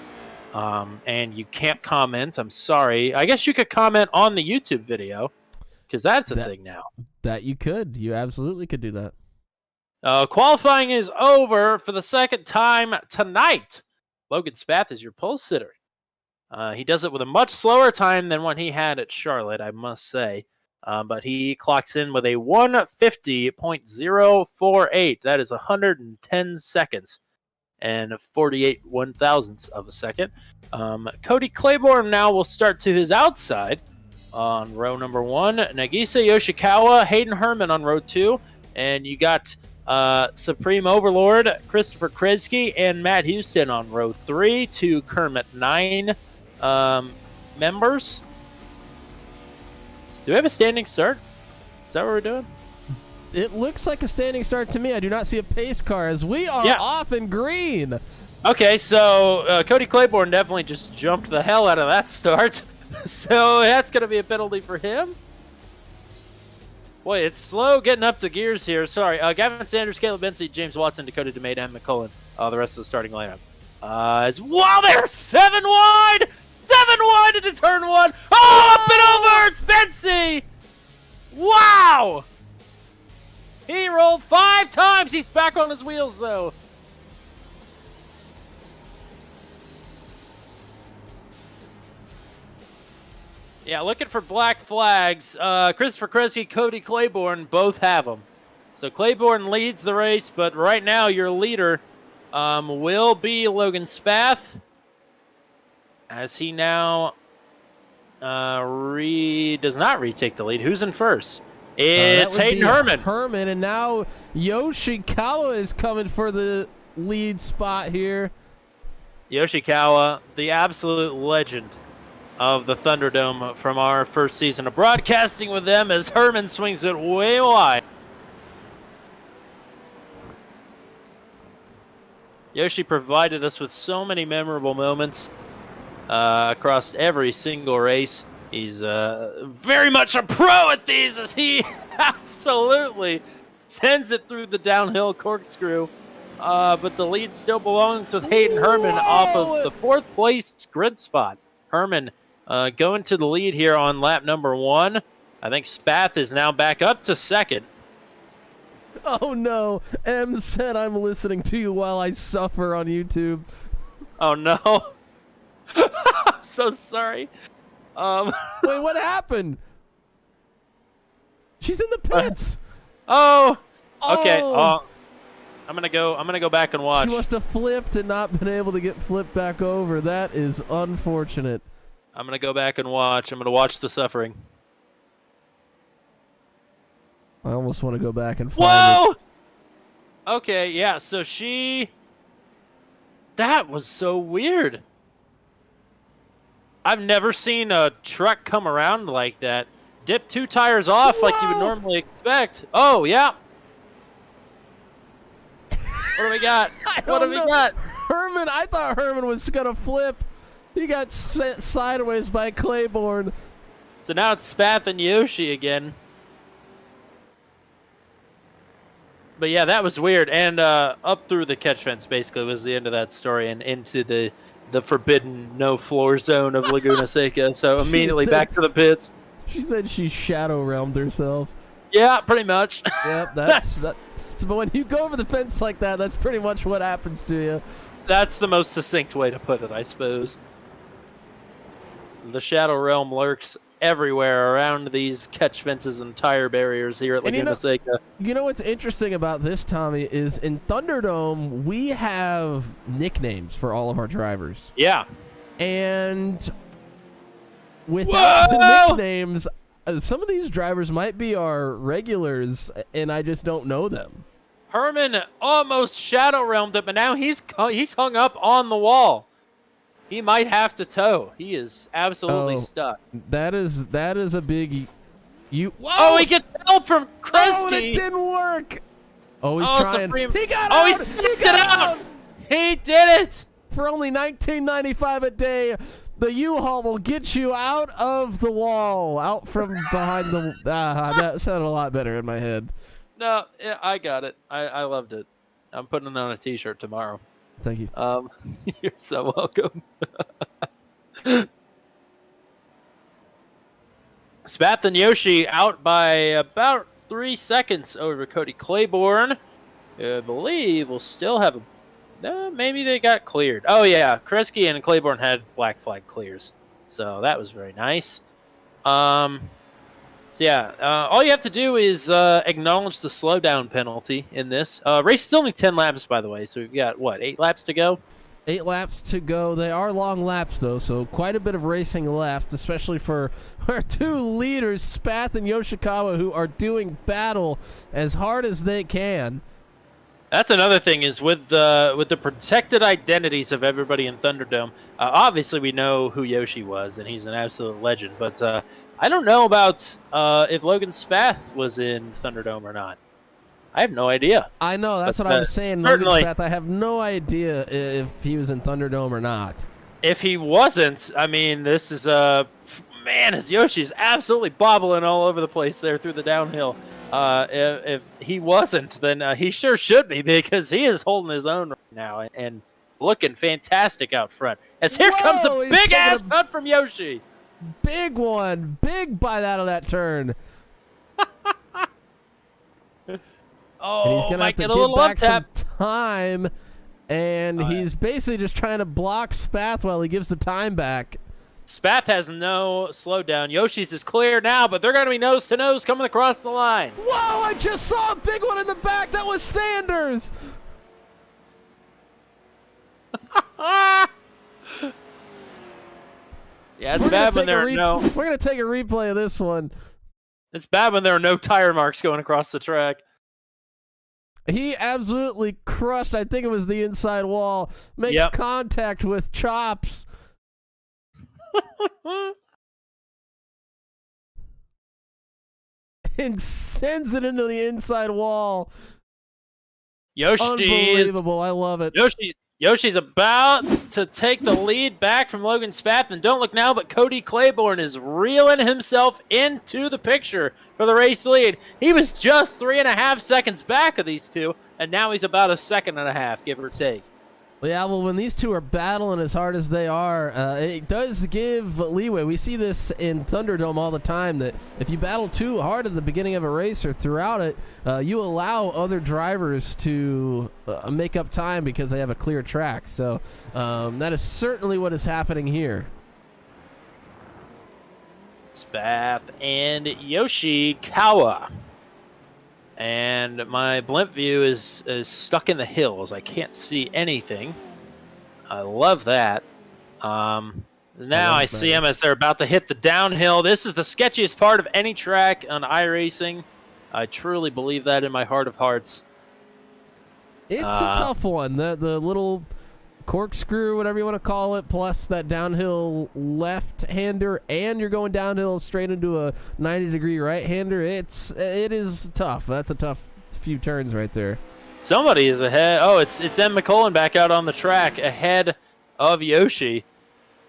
and you can't comment. I'm sorry. I guess you could comment on the YouTube video because that's a thing now. That you could. You absolutely could do that. Qualifying is over for the second time tonight. Logan Spath is your pole sitter. He does it with a much slower time than what he had at Charlotte, I must say. But he clocks in with a 150.048. That is 110 seconds and 48 1,000ths of a second. Cody Claiborne now will start to his outside on row number 1. Nagisa Yoshikawa, Hayden Herman on row 2. And you got Supreme Overlord, Christopher Kresge, and Matt Houston on row 3. 2 Kermit 9 members. Do we have a standing start? Is that what we're doing? It looks like a standing start to me. I do not see a pace car as we are off in green. Okay, so Cody Claiborne definitely just jumped the hell out of that start. So that's going to be a penalty for him. Boy, it's slow getting up the gears here. Sorry. Gavin Sanders, Caleb Bensley, James Watson, Dakota DeMade, and McCullen. The rest of the starting lineup. Wow, they're 7 wide! 7 wide into turn 1. Oh, up and over! It's Bensy! Wow! He rolled 5 times. He's back on his wheels, though. Yeah, looking for black flags. Christopher Kresge, Cody Claiborne both have them. So Claiborne leads the race, but right now your leader will be Logan Spath, as he now does not retake the lead. Who's in first? It's Hayden Herman, and now Yoshikawa is coming for the lead spot here. Yoshikawa, the absolute legend of the Thunderdome from our first season of broadcasting with them, as Herman swings it way wide. Yoshi provided us with so many memorable moments across every single race. He's very much a pro at these, as he absolutely sends it through the downhill corkscrew. But the lead still belongs with Hayden Herman off of the 4th place grid spot. Herman going to the lead here on lap number 1. I think Spath is now back up to 2nd. Oh no, M said I'm listening to you while I suffer on YouTube. Oh no. I'm so sorry. Wait, what happened? She's in the pits. Okay. I'm gonna go back and watch. She must have flipped and not been able to get flipped back over. That is unfortunate. I'm gonna go back and watch. I'm gonna watch the suffering. I almost want to go back and find it. Okay, yeah, so that was so weird. I've never seen a truck come around like that. Dip 2 tires off like you would normally expect. Oh, yeah. What do we got? What do we got? Herman, I thought Herman was going to flip. He got sent sideways by Claiborne. So now it's Spath and Yoshi again. But yeah, that was weird. And up through the catch fence basically was the end of that story, and into the forbidden no-floor zone of Laguna Seca. So immediately back to the pits. She said she shadow realmed herself. Yeah, pretty much. Yep, that's but when you go over the fence like that, that's pretty much what happens to you. That's the most succinct way to put it, I suppose. The Shadow Realm lurks everywhere around these catch fences and tire barriers here at Laguna Seca. You know what's interesting about this, Tommy, is in Thunderdome, we have nicknames for all of our drivers. Yeah. And without the nicknames, some of these drivers might be our regulars, and I just don't know them. Herman almost Shadow Realmed it, but now he's hung up on the wall. He might have to tow. He is absolutely stuck. That is a big. Whoa! Oh, he gets help from Kresge. Oh, it didn't work. Oh, he's trying. Supreme. He got out. He sneaked it out. He did it. For only $19.95 a day, the U-Haul will get you out of the wall, out from behind the. That sounded a lot better in my head. No, yeah, I got it. I loved it. I'm putting it on a T-shirt tomorrow. Thank you. You're so welcome. Spath and Yoshi out by about 3 seconds over Cody Claiborne. I believe we'll still have a... maybe they got cleared. Oh, yeah. Kresge and Claiborne had black flag clears. So that was very nice. So, yeah. All you have to do is acknowledge the slowdown penalty in this. Race still only 10 laps, by the way. So we've got, what, 8 laps to go? 8 laps to go. They are long laps, though, so quite a bit of racing left, especially for our 2 leaders, Spath and Yoshikawa, who are doing battle as hard as they can. That's another thing is with the protected identities of everybody in Thunderdome. Obviously, we know who Yoshi was, and he's an absolute legend. But I don't know about if Logan Spath was in Thunderdome or not. I have no idea. I know, that's what I was saying. Logan Spath, I have no idea if he was in Thunderdome or not. If he wasn't, I mean, this is man, his Yoshi is absolutely bobbling all over the place there through the downhill. If he wasn't, then he sure should be, because he is holding his own right now and looking fantastic out front. As here comes a big-ass cut from Yoshi. Big one. Big bite out of that turn. And he's going to have to get back some time, and he's basically just trying to block Spath while he gives the time back. Spath has no slowdown. Yoshi's is clear now, but they're going to be nose-to-nose coming across the line. Whoa, I just saw a big one in the back. That was Sanders. Yeah, it's bad when there are no... We're going to take a replay of this one. It's bad when there are no tire marks going across the track. He absolutely crushed, I think it was the inside wall, makes contact with Chops. And sends it into the inside wall. Unbelievable, I love it. Yoshi's about to take the lead back from Logan Spath, and don't look now, but Cody Claiborne is reeling himself into the picture for the race lead. He was just 3.5 seconds back of these two, and now he's about 1.5 seconds, give or take. Yeah, well, when these two are battling as hard as they are, it does give leeway. We see this in Thunderdome all the time, that if you battle too hard at the beginning of a race or throughout it, you allow other drivers to make up time because they have a clear track. So that is certainly what is happening here. Spath and Yoshikawa. And my blimp view is stuck in the hills. I can't see anything. I love that. Now I see them as they're about to hit the downhill. This is the sketchiest part of any track on iRacing. I truly believe that in my heart of hearts. It's a tough one. The little corkscrew, whatever you want to call it, plus that downhill left-hander, and you're going downhill straight into a 90-degree right-hander. It is tough. That's a tough few turns right there. Somebody is ahead. Oh, it's M. McCullen back out on the track ahead of Yoshi.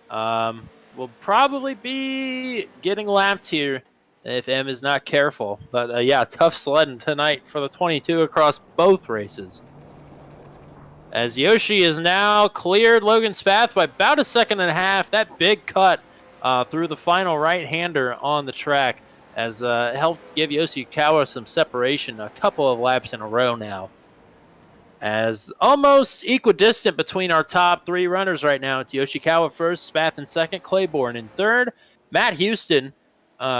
Will probably be getting lapped here if M is not careful. But yeah, tough sledding tonight for the 22 across both races. As Yoshi is now cleared Logan Spath by about 1.5 seconds. That big cut through the final right-hander on the track has helped give Yoshikawa some separation a couple of laps in a row now. As almost equidistant between our top 3 runners right now. It's Yoshikawa first, Spath in second, Claiborne in third. Matt Houston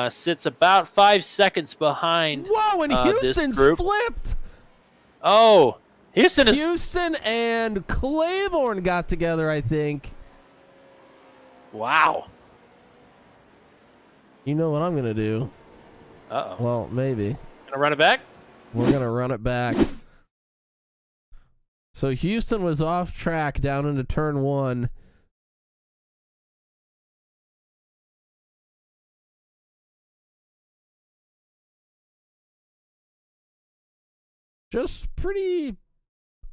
sits about 5 seconds behind. Whoa, and Houston's flipped! Oh, Houston and Claiborne got together, I think. Wow. You know what I'm going to do? Uh-oh. Well, maybe. Gonna run it back? We're going to run it back. So Houston was off track down into turn 1. Just pretty...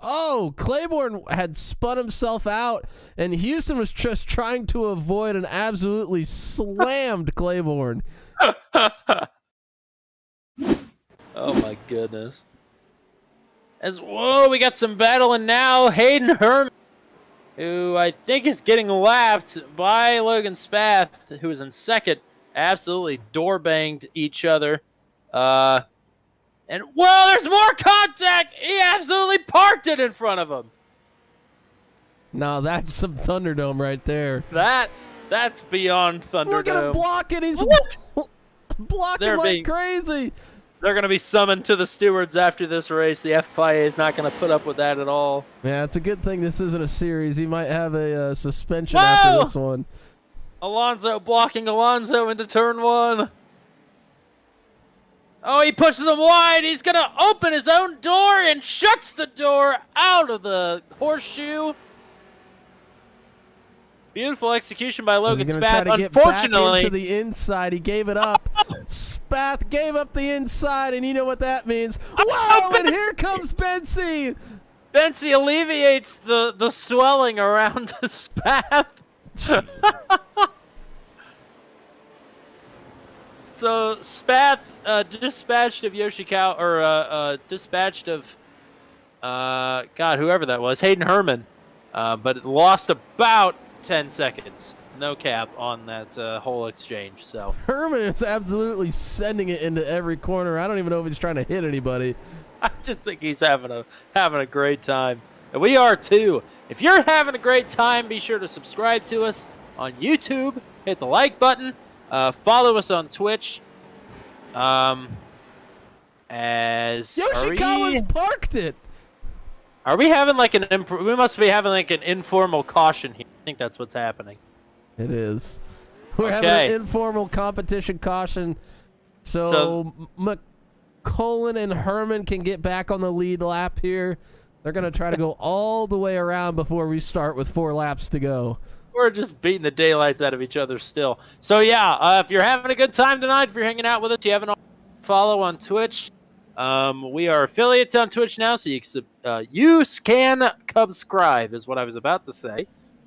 Oh, Claiborne had spun himself out, and Houston was just trying to avoid and absolutely slammed Claiborne. Oh, my goodness. Whoa, we got some battling now. Hayden Herman who I think is getting lapped by Logan Spath, who is in second. Absolutely door banged each other. And, well, there's more contact. He absolutely parked it in front of him. No, that's some Thunderdome right there. That's beyond Thunderdome. Look at him blocking. He's blocking like crazy. They're going to be summoned to the stewards after this race. The FIA is not going to put up with that at all. Yeah, it's a good thing this isn't a series. He might have a suspension after this one. Alonso blocking Alonso into turn 1. Oh, he pushes him wide. He's going to open his own door and shuts the door out of the horseshoe. Beautiful execution by Logan Spath. Unfortunately, to the inside, he gave it up. Spath gave up the inside, and you know what that means. Whoa! And here comes Bensy. Bensy alleviates the swelling around Spath. So Spath dispatched of Yoshikawa, or dispatched of God, whoever that was, Hayden Herman, but it lost about 10 seconds, no cap, on that whole exchange. So Herman is absolutely sending it into every corner. I don't even know if he's trying to hit anybody. I just think he's having a great time, and we are too. If you're having a great time, be sure to subscribe to us on YouTube. Hit the like button. Follow us on Twitch. As Yoshikawa's parked it. Are we having like we must be having like an informal caution here. I think that's what's happening. It is. We're having an informal competition caution. So McCullen and Herman can get back on the lead lap here. They're going to try to go all the way around before we start with 4 laps to go. We're just beating the daylights out of each other still. So yeah, if you're having a good time tonight, if you're hanging out with us, you haven't follow on Twitch. We are affiliates on Twitch now, so you can subscribe is what I was about to say.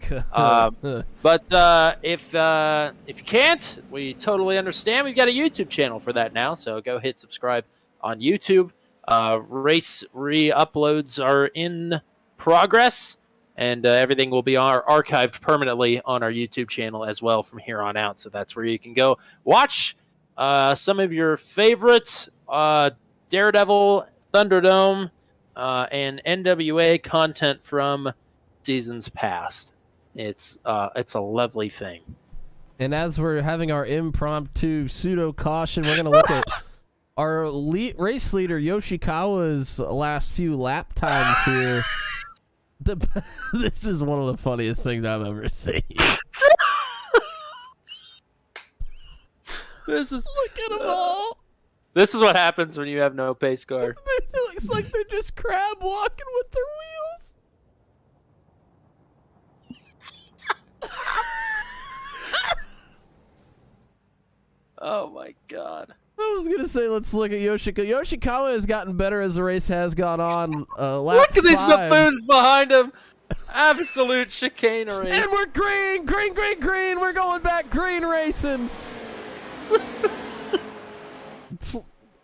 But if you can't, we totally understand. We've got a YouTube channel for that now, so go hit subscribe on YouTube. Race re-uploads are in progress, and everything will be archived permanently on our YouTube channel as well from here on out. So that's where you can go watch some of your favorite Daredevil, Thunderdome, and N.W.A. content from seasons past. It's a lovely thing. And as we're having our impromptu pseudo caution, we're going to look at our race leader Yoshikawa's last few lap times here. This is one of the funniest things I've ever seen. Look at them all. This is what happens when you have no pace car. It looks like they're just crab walking with their wheels. Oh my god. I was going to say, let's look at Yoshikawa. Yoshikawa has gotten better as the race has gone on. Look at these buffoons behind him. Absolute chicanery. And we're green. We're going back green racing. It's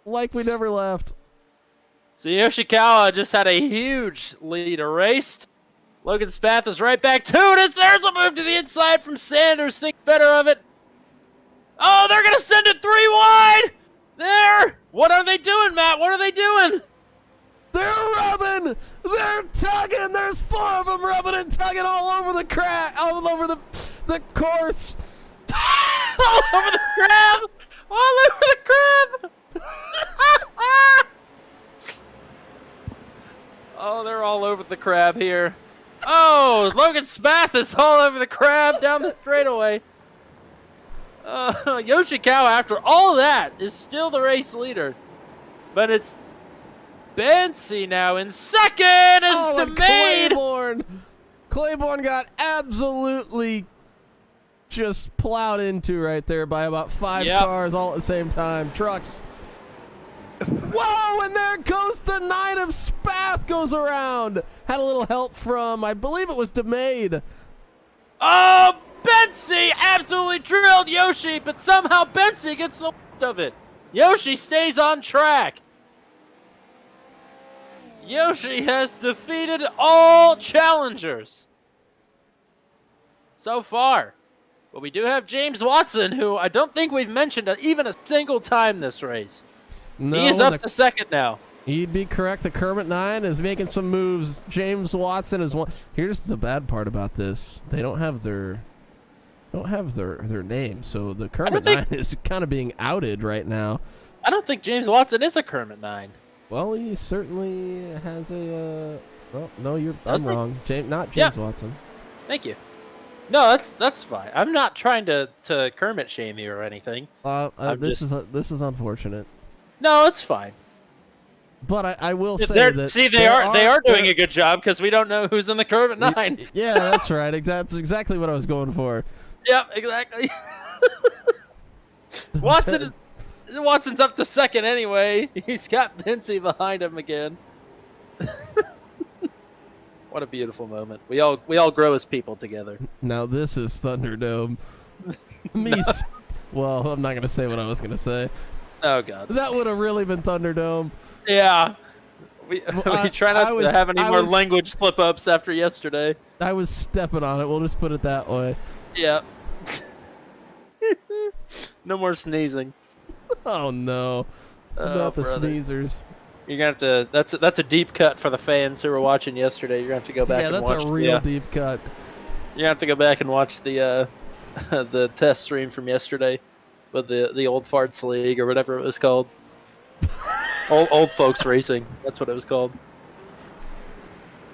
like we never left. So Yoshikawa just had a huge lead erased. Logan Spath is right back to it. There's a move to the inside from Sanders. Think better of it. Oh, they're going to send it 3 wide. There. What are they doing, Matt? What are they doing? They're rubbing. They're tugging. There's 4 of them rubbing and tugging all over the all over the course. All over the crab. All over the crab. Oh, they're all over the crab here. Oh, Logan Spath is all over the crab down the straightaway. Yoshikawa, after all that, is still the race leader. But it's Bensy now in second as DeMade. Claiborne got absolutely just plowed into right there by about 5 cars all at the same time. Trucks. Whoa, and there goes the 9 of Spath goes around. Had a little help from, I believe it was DeMade. Oh, Bensy absolutely drilled Yoshi, but somehow Bensy gets the worst of it. Yoshi stays on track. Yoshi has defeated all challengers. so far. But we do have James Watson, who I don't think we've mentioned even a single time this race. No, he is up to second now. He'd be correct. The Kermit 9 is making some moves. James Watson is one. Here's the bad part about this: they don't have their name, so the Kermit 9 is kind of being outed right now. I don't think James Watson is a Kermit 9. Well, he certainly has a. Well, no, I'm wrong. Not James Watson. Thank you. No, that's fine. I'm not trying to Kermit shame you or anything. This is unfortunate. No, it's fine. But I will say that they are doing a good job because we don't know who's in the Kermit 9. Yeah, that's right. That's exactly what I was going for. Yep, exactly. Watson's up to second anyway. He's got Benzie behind him again. What a beautiful moment. We all grow as people together. Now this is Thunderdome. Well, I'm not going to say what I was going to say. Oh, God. That would have really been Thunderdome. Yeah. We try not to have any more language slip-ups after yesterday. I was stepping on it. We'll just put it that way. Yeah. No more sneezing. Oh, no. Not the sneezers. You're going to have to... That's a deep cut for the fans who were watching yesterday. You're going to have to go back and watch... Yeah, that's a real deep cut. You have to go back and watch the the test stream from yesterday with the Old Farts League or whatever it was called. old folks racing. That's what it was called.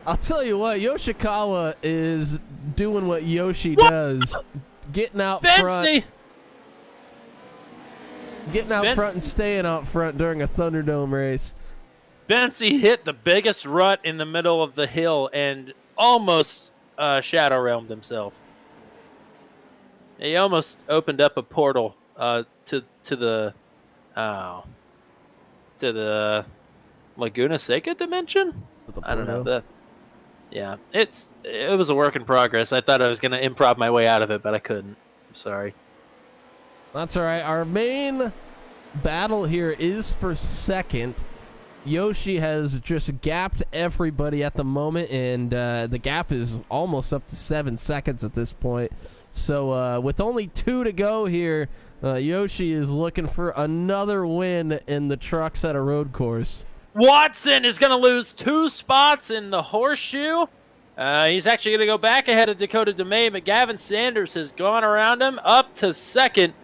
I'll tell you what, Yoshikawa is doing what Yoshi does. Getting out front. Getting out front and staying out front during a Thunderdome race. Benzie hit the biggest rut in the middle of the hill and almost shadow realmed himself. He almost opened up a portal to the Laguna Seca dimension. I don't know that. Yeah, it was a work in progress. I thought I was going to improv my way out of it, but I couldn't. I'm sorry. That's all right. Our main battle here is for second. Yoshi has just gapped everybody at the moment, and the gap is almost up to 7 seconds at this point. So with only 2 to go here, Yoshi is looking for another win in the trucks at a road course. Watson is going to lose 2 spots in the horseshoe. He's actually going to go back ahead of Dakota DeMay, but Gavin Sanders has gone around him up to second.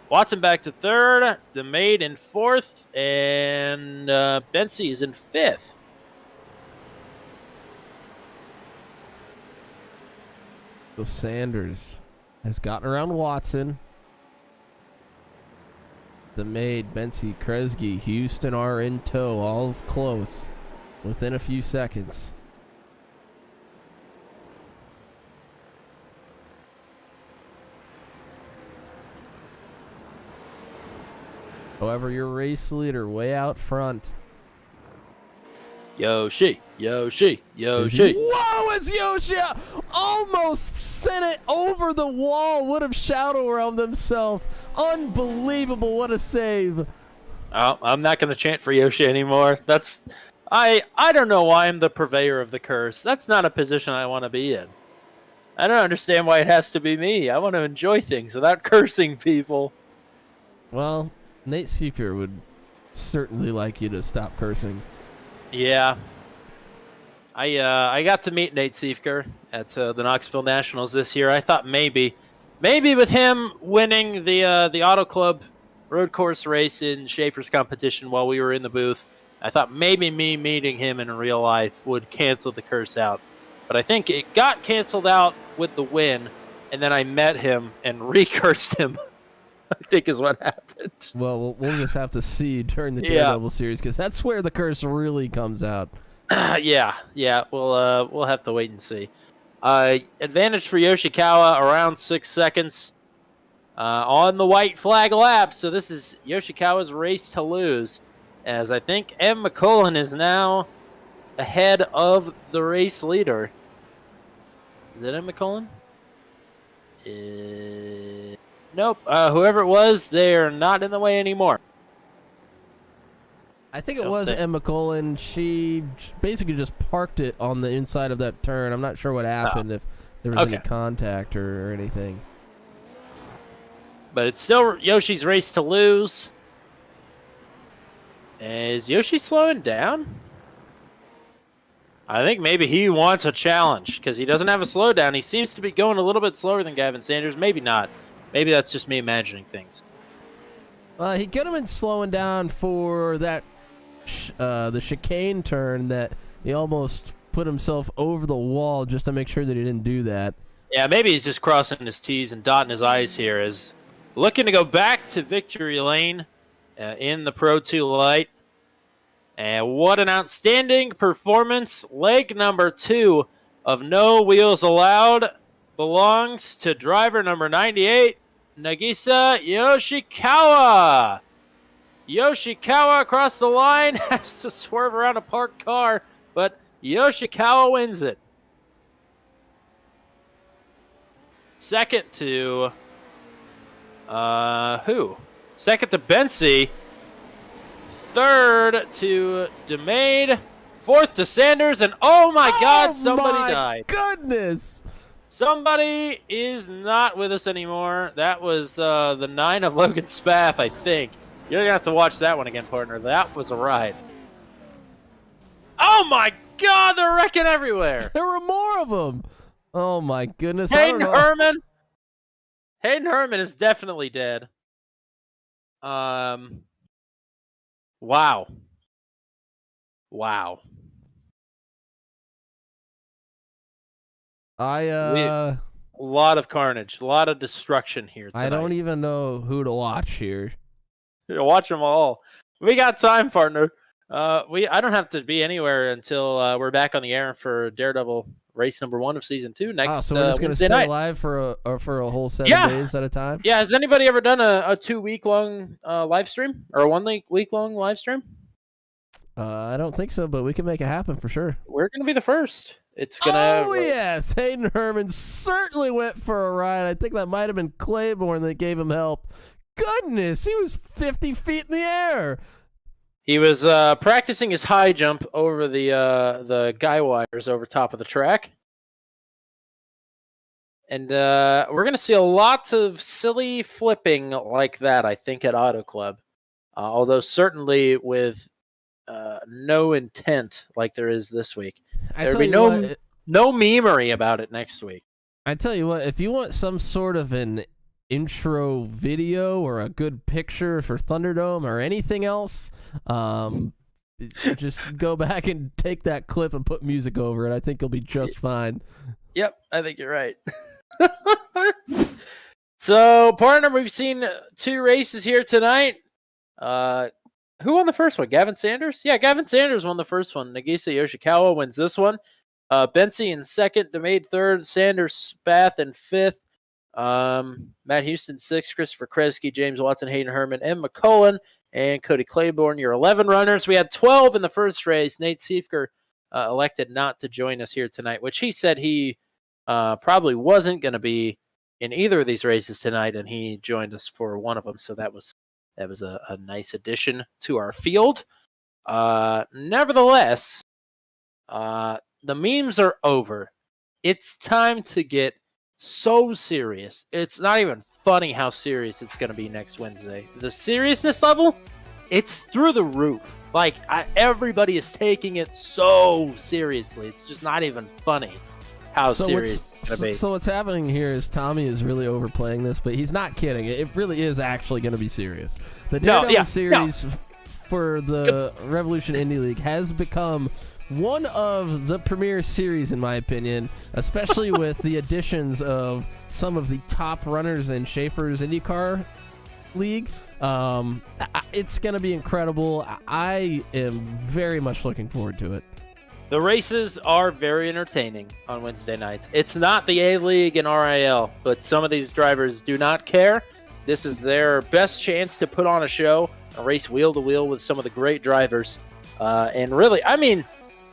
Watson back to third, DeMay in fourth, and Benzie is in fifth. So Sanders has gotten around Watson. DeMay, Benzie, Kresge, Houston are in tow, all close, within a few seconds. However, your race leader way out front. Yoshi. Whoa, as Yoshi almost sent it over the wall. Would have shadow realmed himself. Unbelievable. What a save. Oh, I'm not going to chant for Yoshi anymore. I don't know why I'm the purveyor of the curse. That's not a position I want to be in. I don't understand why it has to be me. I want to enjoy things without cursing people. Well, Nate Seeker would certainly like you to stop cursing. Yeah. I got to meet Nate Seeker at the Knoxville Nationals this year. I thought maybe with him winning the Auto Club road course race in Schaefer's competition while we were in the booth, I thought maybe me meeting him in real life would cancel the curse out. But I think it got canceled out with the win, and then I met him and re-cursed him. I think is what happened. Well, we'll just have to see during the Daredevil series, because that's where the curse really comes out. Yeah. We'll have to wait and see. Advantage for Yoshikawa around 6 seconds on the white flag lap. So this is Yoshikawa's race to lose, as I think M. McCullen is now ahead of the race leader. Is it M. McCullen? Nope. Whoever it was, they are not in the way anymore. I think it was Emma Colin. She basically just parked it on the inside of that turn. I'm not sure what happened. If there was any contact or anything. But it's still Yoshi's race to lose. Is Yoshi slowing down? I think maybe he wants a challenge because he doesn't have a slowdown. He seems to be going a little bit slower than Gavin Sanders. Maybe not. Maybe that's just me imagining things. He could have been slowing down for that the chicane turn that he almost put himself over the wall just to make sure that he didn't do that. Yeah, maybe he's just crossing his T's and dotting his I's here, as looking to go back to victory lane in the Pro 2 Light. And what an outstanding performance. Leg number 2 of No Wheels Allowed belongs to driver number 98, Nagisa Yoshikawa. Yoshikawa across the line, has to swerve around a parked car, but Yoshikawa wins it. Second to who? Second to Bensi. Third to DeMade. Fourth to Sanders, and oh my God, somebody died. Goodness. Somebody is not with us anymore. That was the 9 of Logan Spath, I think. You're going to have to watch that one again, partner. That was a ride. Oh my God, they're wrecking everywhere. There were more of them. Oh my goodness. Hayden Herman. Hayden Herman is definitely dead. Wow. A lot of carnage, a lot of destruction here tonight. I don't even know who to watch here. Watch them all. We got time, partner. I don't have to be anywhere until we're back on the air for Daredevil race number 1 of season 2 next. So we're just going to stay live for a whole 7 days at a time. Yeah. Has anybody ever done a 2-week-long live stream or a 1-week-long live stream? I don't think so, but we can make it happen for sure. We're going to be the first. It's gonna. Oh yes, Hayden Herman certainly went for a ride. I think that might have been Claiborne that gave him help. Goodness, he was 50 feet in the air. He was practicing his high jump over the guy wires over top of the track. And we're going to see a lot of silly flipping like that, I think, at Auto Club. Although certainly with no intent like there is this week. There'll be no memery about it next week. I tell you what, if you want some sort of an intro video or a good picture for Thunderdome or anything else, just go back and take that clip and put music over it. I think you'll be just fine. Yep, I think you're right. So, partner, we've seen 2 races here tonight. Who won the first one? Gavin Sanders? Yeah, Gavin Sanders won the first one. Nagisa Yoshikawa wins this one. Bensi in second, DeMade third, Sanders, Spath in fifth. Matt Houston 6th, Christopher Kresge, James Watson, Hayden Herman, M. McCullen, and Cody Claiborne, your 11 runners. We had 12 in the first race. Nate Siefker elected not to join us here tonight, which he said he probably wasn't going to be in either of these races tonight, and he joined us for one of them, so that was a nice addition to our field. Nevertheless, the memes are over. It's time to get so serious. It's not even funny how serious it's going to be next Wednesday. The seriousness level, it's through the roof. Like, everybody is taking it so seriously. It's just not even funny how serious it's going to be. So what's happening here is Tommy is really overplaying this, but he's not kidding. It really is actually going to be serious. The Daredevil Series for the Revolution Indy League has become one of the premier series, in my opinion, especially with the additions of some of the top runners in Schaefer's IndyCar League. It's going to be incredible. I am very much looking forward to it. The races are very entertaining on Wednesday nights. It's not the A-League and RIL, but some of these drivers do not care. This is their best chance to put on a show, a race wheel-to-wheel with some of the great drivers. And really, I mean,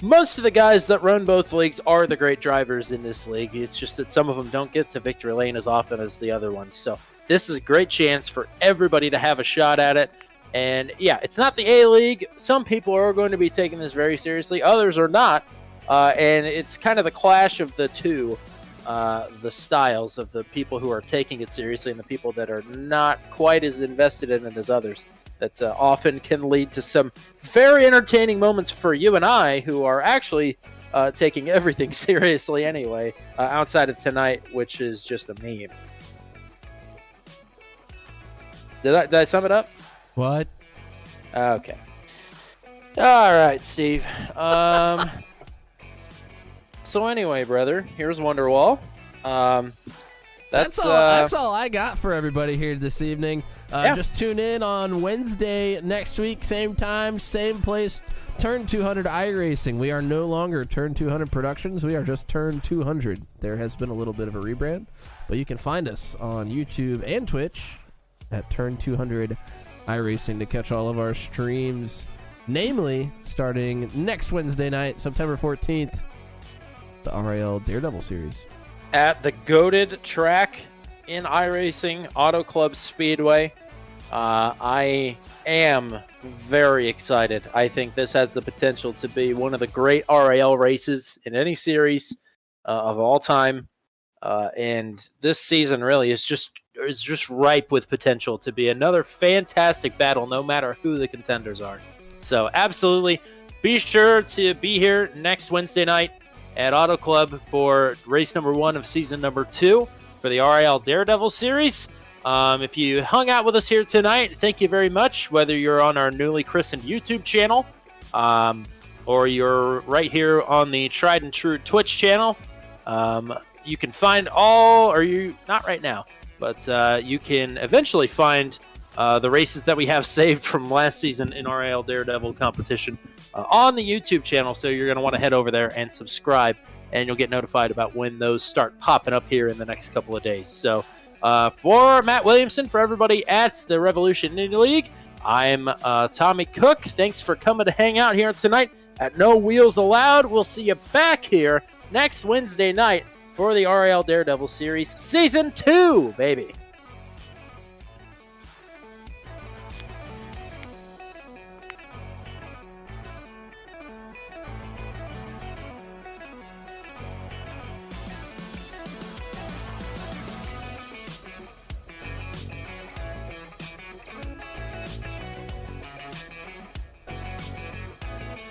most of the guys that run both leagues are the great drivers in this league. It's just that some of them don't get to victory lane as often as the other ones. So this is a great chance for everybody to have a shot at it. And yeah, it's not the A-League. Some people are going to be taking this very seriously. Others are not. And it's kind of the clash of the two. the styles of the people who are taking it seriously and the people that are not quite as invested in it as others. That often can lead to some very entertaining moments for you and I, who are actually taking everything seriously anyway, outside of tonight, which is just a meme. Did I sum it up? What? Okay. All right, Steve. So anyway, brother, here's Wonderwall. That's all I got for everybody here this evening. Just tune in on Wednesday next week, same time, same place. Turn 200 iRacing. We are no longer Turn 200 Productions. We are just Turn 200. There has been a little bit of a rebrand, but you can find us on YouTube and Twitch at Turn 200 iRacing to catch all of our streams, namely starting next Wednesday night, September 14th, the RIL Daredevil Series. At the goated track in iRacing, Auto Club Speedway. I am very excited. I think this has the potential to be one of the great RIL races in any series of all time. And this season really is just ripe with potential to be another fantastic battle, no matter who the contenders are. So absolutely, be sure to be here next Wednesday night at Auto Club for race number 1 of season number 2 for the RIL Daredevil Series. If you hung out with us here tonight, thank you very much, whether you're on our newly christened YouTube channel or you're right here on the tried and true Twitch channel. You can find not right now, but you can eventually find the races that we have saved from last season in RIL Daredevil competition on the YouTube channel. So you're going to want to head over there and subscribe, and you'll get notified about when those start popping up here in the next couple of days. So for Matt Williamson, for everybody at the Revolution Indy League, I'm Tommy Cook. Thanks for coming to hang out here tonight at No Wheels Allowed. We'll see you back here next Wednesday night for the RIL Daredevil Series Season 2, baby.